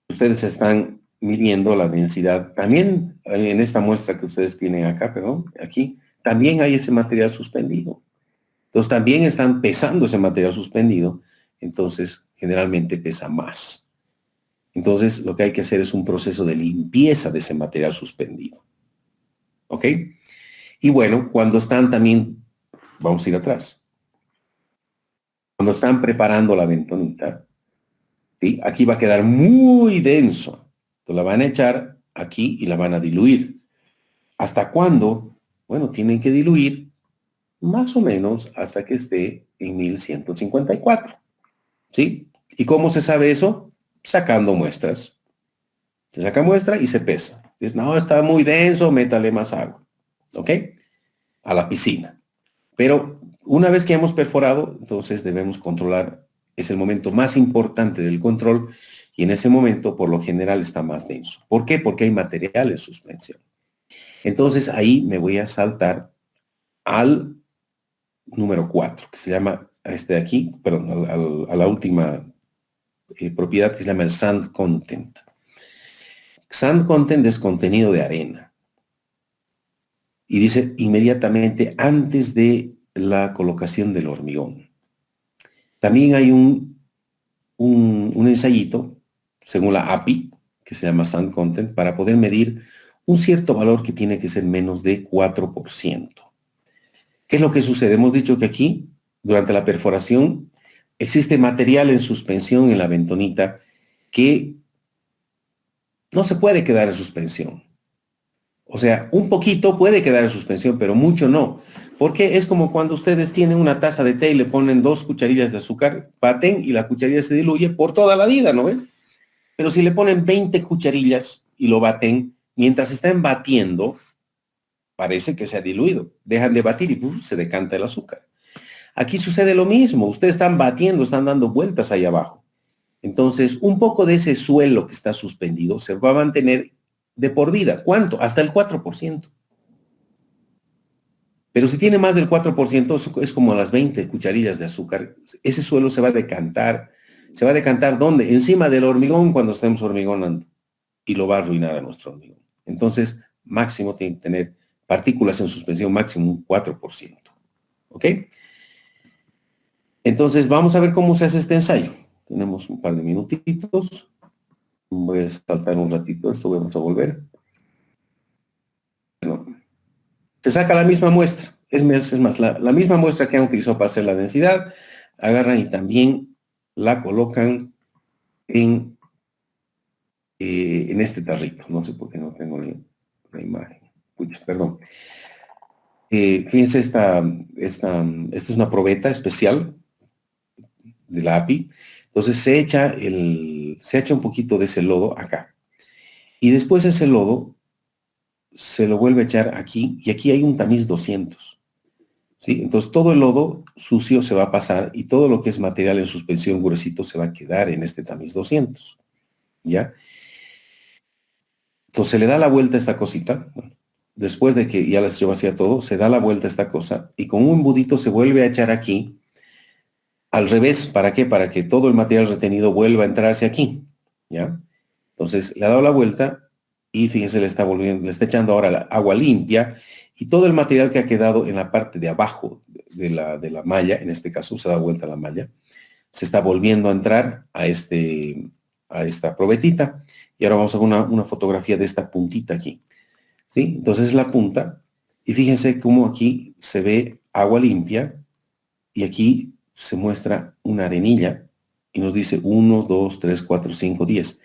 Speaker 1: ustedes están midiendo la densidad. También en esta muestra que ustedes tienen acá, perdón, aquí, también hay ese material suspendido. Entonces, también están pesando ese material suspendido, entonces generalmente pesa más. Entonces, lo que hay que hacer es un proceso de limpieza de ese material suspendido. ¿Ok? Y bueno, cuando están también, vamos a ir atrás, cuando están preparando la bentonita, ¿sí? Aquí va a quedar muy denso. Entonces la van a echar aquí y la van a diluir. ¿Hasta cuándo? Bueno, tienen que diluir más o menos hasta que esté en 1154. ¿Sí? ¿Y cómo se sabe eso? Sacando muestras. Se saca muestra y se pesa. Dices, no, está muy denso, métale más agua. ¿Ok? A la piscina. Pero una vez que hemos perforado, entonces debemos controlar. Es el momento más importante del control y en ese momento, por lo general, está más denso. ¿Por qué? Porque hay material en suspensión. Entonces ahí me voy a saltar al número 4, que se llama, este de aquí, perdón, a la última propiedad que se llama el sand content. Sand content es contenido de arena. Y dice inmediatamente antes de la colocación del hormigón. También hay un ensayito, según la API, que se llama Sand Content, para poder medir un cierto valor que tiene que ser menos de 4%. ¿Qué es lo que sucede? Hemos dicho que aquí, durante la perforación, existe material en suspensión en la bentonita que no se puede quedar en suspensión. O sea, un poquito puede quedar en suspensión, pero mucho no. Porque es como cuando ustedes tienen una taza de té y le ponen 2 cucharillas de azúcar, baten y la cucharilla se diluye por toda la vida, ¿no ven? Pero si le ponen 20 cucharillas y lo baten, mientras están batiendo, parece que se ha diluido. Dejan de batir y se decanta el azúcar. Aquí sucede lo mismo. Ustedes están batiendo, están dando vueltas ahí abajo. Entonces, un poco de ese suelo que está suspendido se va a mantener de por vida. ¿Cuánto? Hasta el 4%. Pero si tiene más del 4%, es como las 20 cucharillas de azúcar. Ese suelo se va a decantar. ¿Se va a decantar dónde? Encima del hormigón cuando estemos hormigonando. Y lo va a arruinar a nuestro hormigón. Entonces, máximo tiene que tener partículas en suspensión, máximo un 4%. ¿Ok? Entonces, vamos a ver cómo se hace este ensayo. Tenemos un par de minutitos. Voy a saltar un ratito esto, vamos a volver. Bueno, se saca la misma muestra. Es más, la misma muestra que han utilizado para hacer la densidad, agarran y también la colocan en este tarrito. No sé por qué no tengo la imagen. Uy, perdón. Fíjense, esta es una probeta especial de la API. Entonces se echa un poquito de ese lodo acá. Y después ese lodo se lo vuelve a echar aquí, y aquí hay un tamiz 200. ¿Sí? Entonces todo el lodo sucio se va a pasar y todo lo que es material en suspensión gruesito se va a quedar en este tamiz 200. ¿Ya? Entonces se le da la vuelta a esta cosita. Bueno, después de que ya les llevo hacia todo, se da la vuelta a esta cosa y con un embudito se vuelve a echar aquí. Al revés, ¿para qué? Para que todo el material retenido vuelva a entrar hacia aquí. ¿Ya? Entonces le ha dado la vuelta y fíjense, le está echando ahora la agua limpia y todo el material que ha quedado en la parte de abajo de la malla, en este caso se da vuelta la malla, se está volviendo a entrar a esta probetita. Y ahora vamos a ver una fotografía de esta puntita aquí. ¿Sí? Entonces la punta, y fíjense cómo aquí se ve agua limpia y aquí se muestra una arenilla y nos dice 1, 2, 3, 4, 5, 10.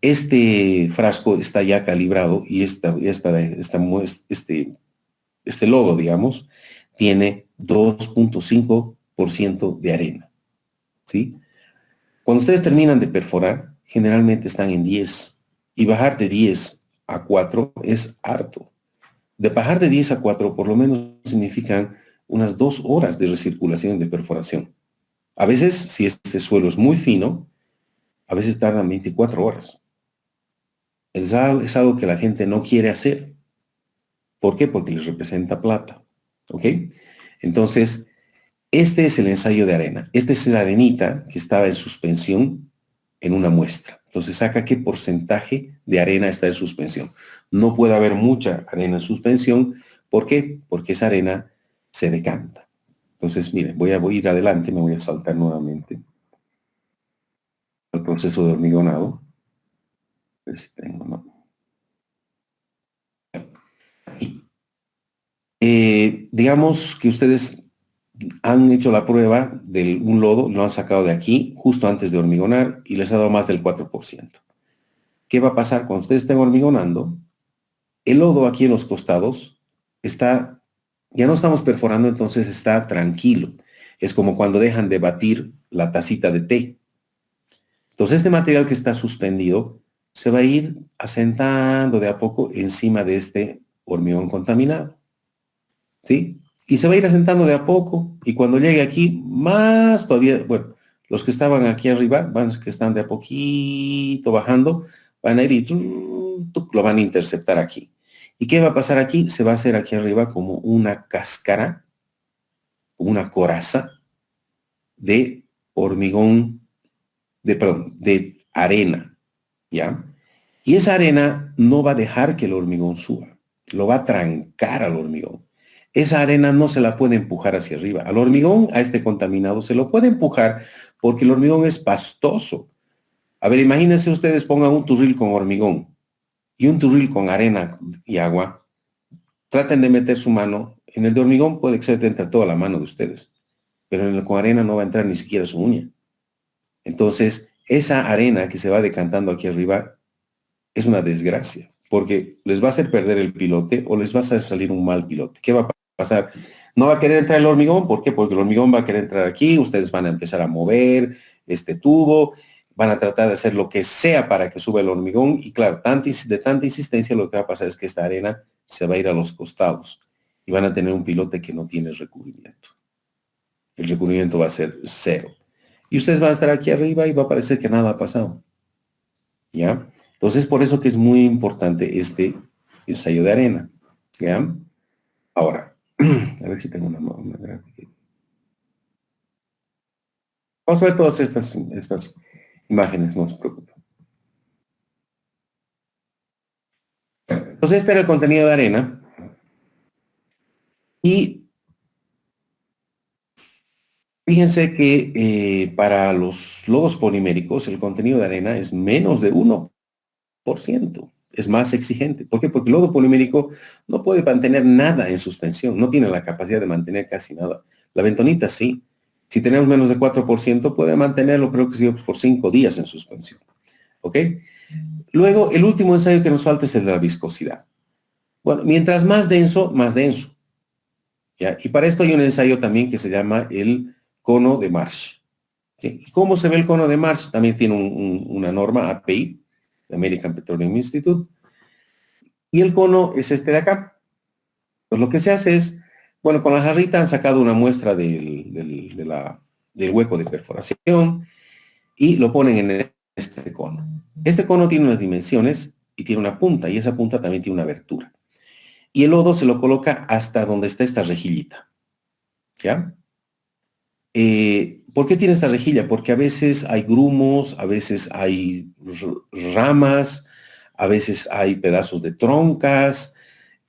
Speaker 1: Este frasco está ya calibrado y este lodo, digamos, tiene 2.5% de arena. ¿Sí? Cuando ustedes terminan de perforar, generalmente están en 10 y bajar de 10 a 4 es harto. De bajar de 10 a 4 por lo menos significan unas 2 horas de recirculación de perforación. A veces, si este suelo es muy fino, a veces tardan 24 horas. es algo que la gente no quiere hacer. ¿Por qué? Porque les representa plata. ¿Ok? Entonces, este es el ensayo de arena. Esta es la arenita que estaba en suspensión en una muestra. Entonces, saca qué porcentaje de arena está en suspensión. No puede haber mucha arena en suspensión. ¿Por qué? Porque esa arena se decanta. Entonces, miren, voy a ir adelante, me voy a saltar nuevamente el proceso de hormigonado. A ver si tengo, ¿no? Digamos que ustedes han hecho la prueba de un lodo, lo han sacado de aquí justo antes de hormigonar y les ha dado más del 4%. ¿Qué va a pasar cuando ustedes estén hormigonando? El lodo aquí en los costados está, ya no estamos perforando, entonces está tranquilo. Es como cuando dejan de batir la tacita de té. Entonces este material que está suspendido se va a ir asentando de a poco encima de este hormigón contaminado. ¿Sí? Y se va a ir asentando de a poco, y cuando llegue aquí, más todavía, bueno, los que estaban aquí arriba, que están de a poquito bajando, van a ir y lo van a interceptar aquí. ¿Y qué va a pasar aquí? Se va a hacer aquí arriba como una cáscara, una coraza de hormigón, de arena, ¿ya? Y esa arena no va a dejar que el hormigón suba, lo va a trancar al hormigón. Esa arena no se la puede empujar hacia arriba. Al hormigón, a este contaminado, se lo puede empujar porque el hormigón es pastoso. A ver, imagínense ustedes pongan un turril con hormigón y un turril con arena y agua. Traten de meter su mano. En el de hormigón puede que se entre toda la mano de ustedes, pero en el con arena no va a entrar ni siquiera su uña. Entonces, esa arena que se va decantando aquí arriba es una desgracia, porque les va a hacer perder el pilote o les va a hacer salir un mal pilote. ¿Qué va a pasar? No va a querer entrar el hormigón. ¿Por qué? Porque el hormigón va a querer entrar aquí, ustedes van a empezar a mover este tubo, van a tratar de hacer lo que sea para que suba el hormigón, y claro, de tanta insistencia lo que va a pasar es que esta arena se va a ir a los costados y van a tener un pilote que no tiene recubrimiento. El recubrimiento va a ser cero. Y ustedes van a estar aquí arriba y va a parecer que nada ha pasado. ¿Ya? Entonces, por eso que es muy importante este ensayo de arena. ¿Ya? Ahora, a ver si tengo una gráfica. Vamos a ver todas estas imágenes, no se preocupen. Entonces, este era el contenido de arena. Y fíjense que para los lodos poliméricos, el contenido de arena es menos de 1%. Es más exigente. ¿Por qué? Porque el lodo polimérico no puede mantener nada en suspensión, no tiene la capacidad de mantener casi nada. La bentonita sí. Si tenemos menos de 4%, puede mantenerlo, creo que sí, por 5 días en suspensión. ¿Ok? Luego, el último ensayo que nos falta es el de la viscosidad. Bueno, mientras más denso, más denso. ¿Ya? Y para esto hay un ensayo también que se llama el cono de Marsh. ¿Sí? ¿Y cómo se ve el cono de Marsh? También tiene una norma API, American Petroleum Institute, y el cono es este de acá. Pues lo que se hace es, bueno, con la jarrita han sacado una muestra del hueco de perforación y lo ponen en este cono. Este cono tiene unas dimensiones y tiene una punta, y esa punta también tiene una abertura. Y el lodo se lo coloca hasta donde está esta rejillita. ¿Ya? ¿Por qué tiene esta rejilla? Porque a veces hay grumos, a veces hay ramas, a veces hay pedazos de troncas,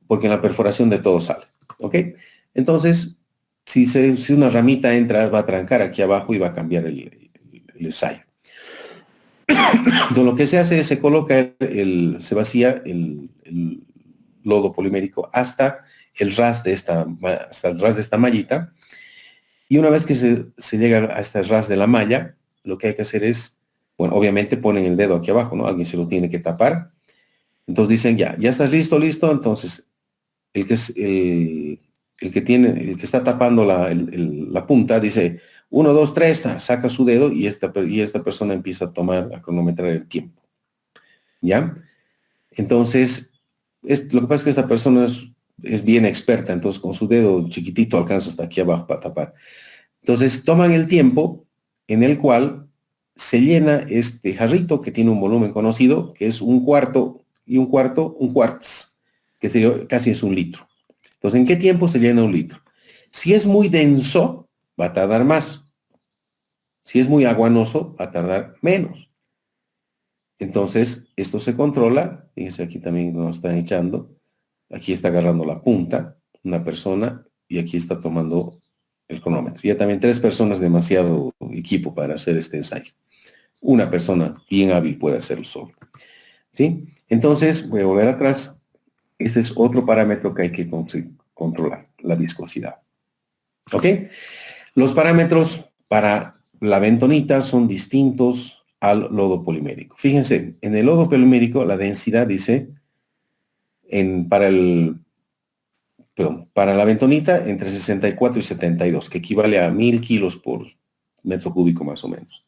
Speaker 1: porque en la perforación de todo sale. ¿Ok? Entonces, si una ramita entra, va a trancar aquí abajo y va a cambiar el ensayo. Entonces, lo que se hace es se coloca se vacía el lodo polimérico hasta el ras de esta mallita. Y una vez que se llega a este ras de la malla, lo que hay que hacer es, bueno, obviamente ponen el dedo aquí abajo, ¿no? Alguien se lo tiene que tapar. Entonces dicen, ya estás listo. Entonces, el que está tapando la punta dice, 1, 2, 3, saca su dedo y esta persona empieza a cronometrar el tiempo. ¿Ya? Entonces, lo que pasa es que esta persona es bien experta, entonces con su dedo chiquitito alcanza hasta aquí abajo para tapar. Entonces toman el tiempo en el cual se llena este jarrito que tiene un volumen conocido, que es 1/4 y un quarts, que casi es 1 litro. Entonces, ¿en qué tiempo se llena 1 litro? Si es muy denso, va a tardar más. Si es muy aguanoso, va a tardar menos. Entonces, esto se controla. Fíjense, aquí también nos están echando. Aquí está agarrando la punta una persona y aquí está tomando el cronómetro. Ya también 3 personas, demasiado equipo para hacer este ensayo. Una persona bien hábil puede hacerlo solo. ¿Sí? Entonces, voy a volver atrás. Este es otro parámetro que hay que controlar, la viscosidad. ¿Ok? Los parámetros para la bentonita son distintos al lodo polimérico. Fíjense, en el lodo polimérico la densidad dice, para la bentonita entre 64 y 72, que equivale a 1000 kilos por metro cúbico más o menos.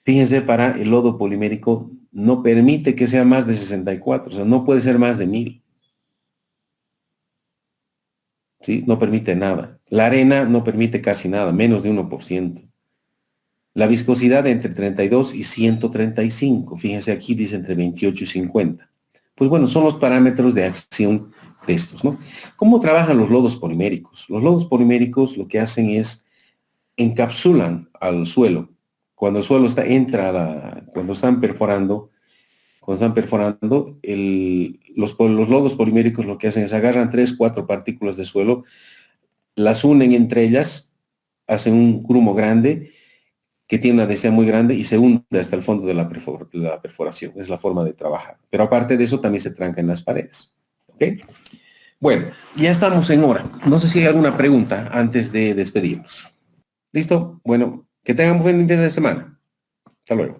Speaker 1: Fíjense, para el lodo polimérico no permite que sea más de 64, o sea, no puede ser más de 1000. ¿Sí? No permite nada. La arena no permite casi nada, menos de 1%. La viscosidad entre 32 y 135. Fíjense, aquí dice entre 28 y 50. Pues bueno, son los parámetros de acción de estos, ¿no? ¿Cómo trabajan los lodos poliméricos? Los lodos poliméricos lo que hacen es encapsulan al suelo. Cuando el suelo cuando están perforando, los lodos poliméricos lo que hacen es agarran 3, 4 partículas de suelo, las unen entre ellas, hacen un grumo grande que tiene una densidad muy grande y se hunde hasta el fondo de la perforación. Es la forma de trabajar. Pero aparte de eso también se tranca en las paredes. ¿Ok? Bueno, ya estamos en hora. No sé si hay alguna pregunta antes de despedirnos. ¿Listo? Bueno, que tengan un buen fin de semana. Hasta luego.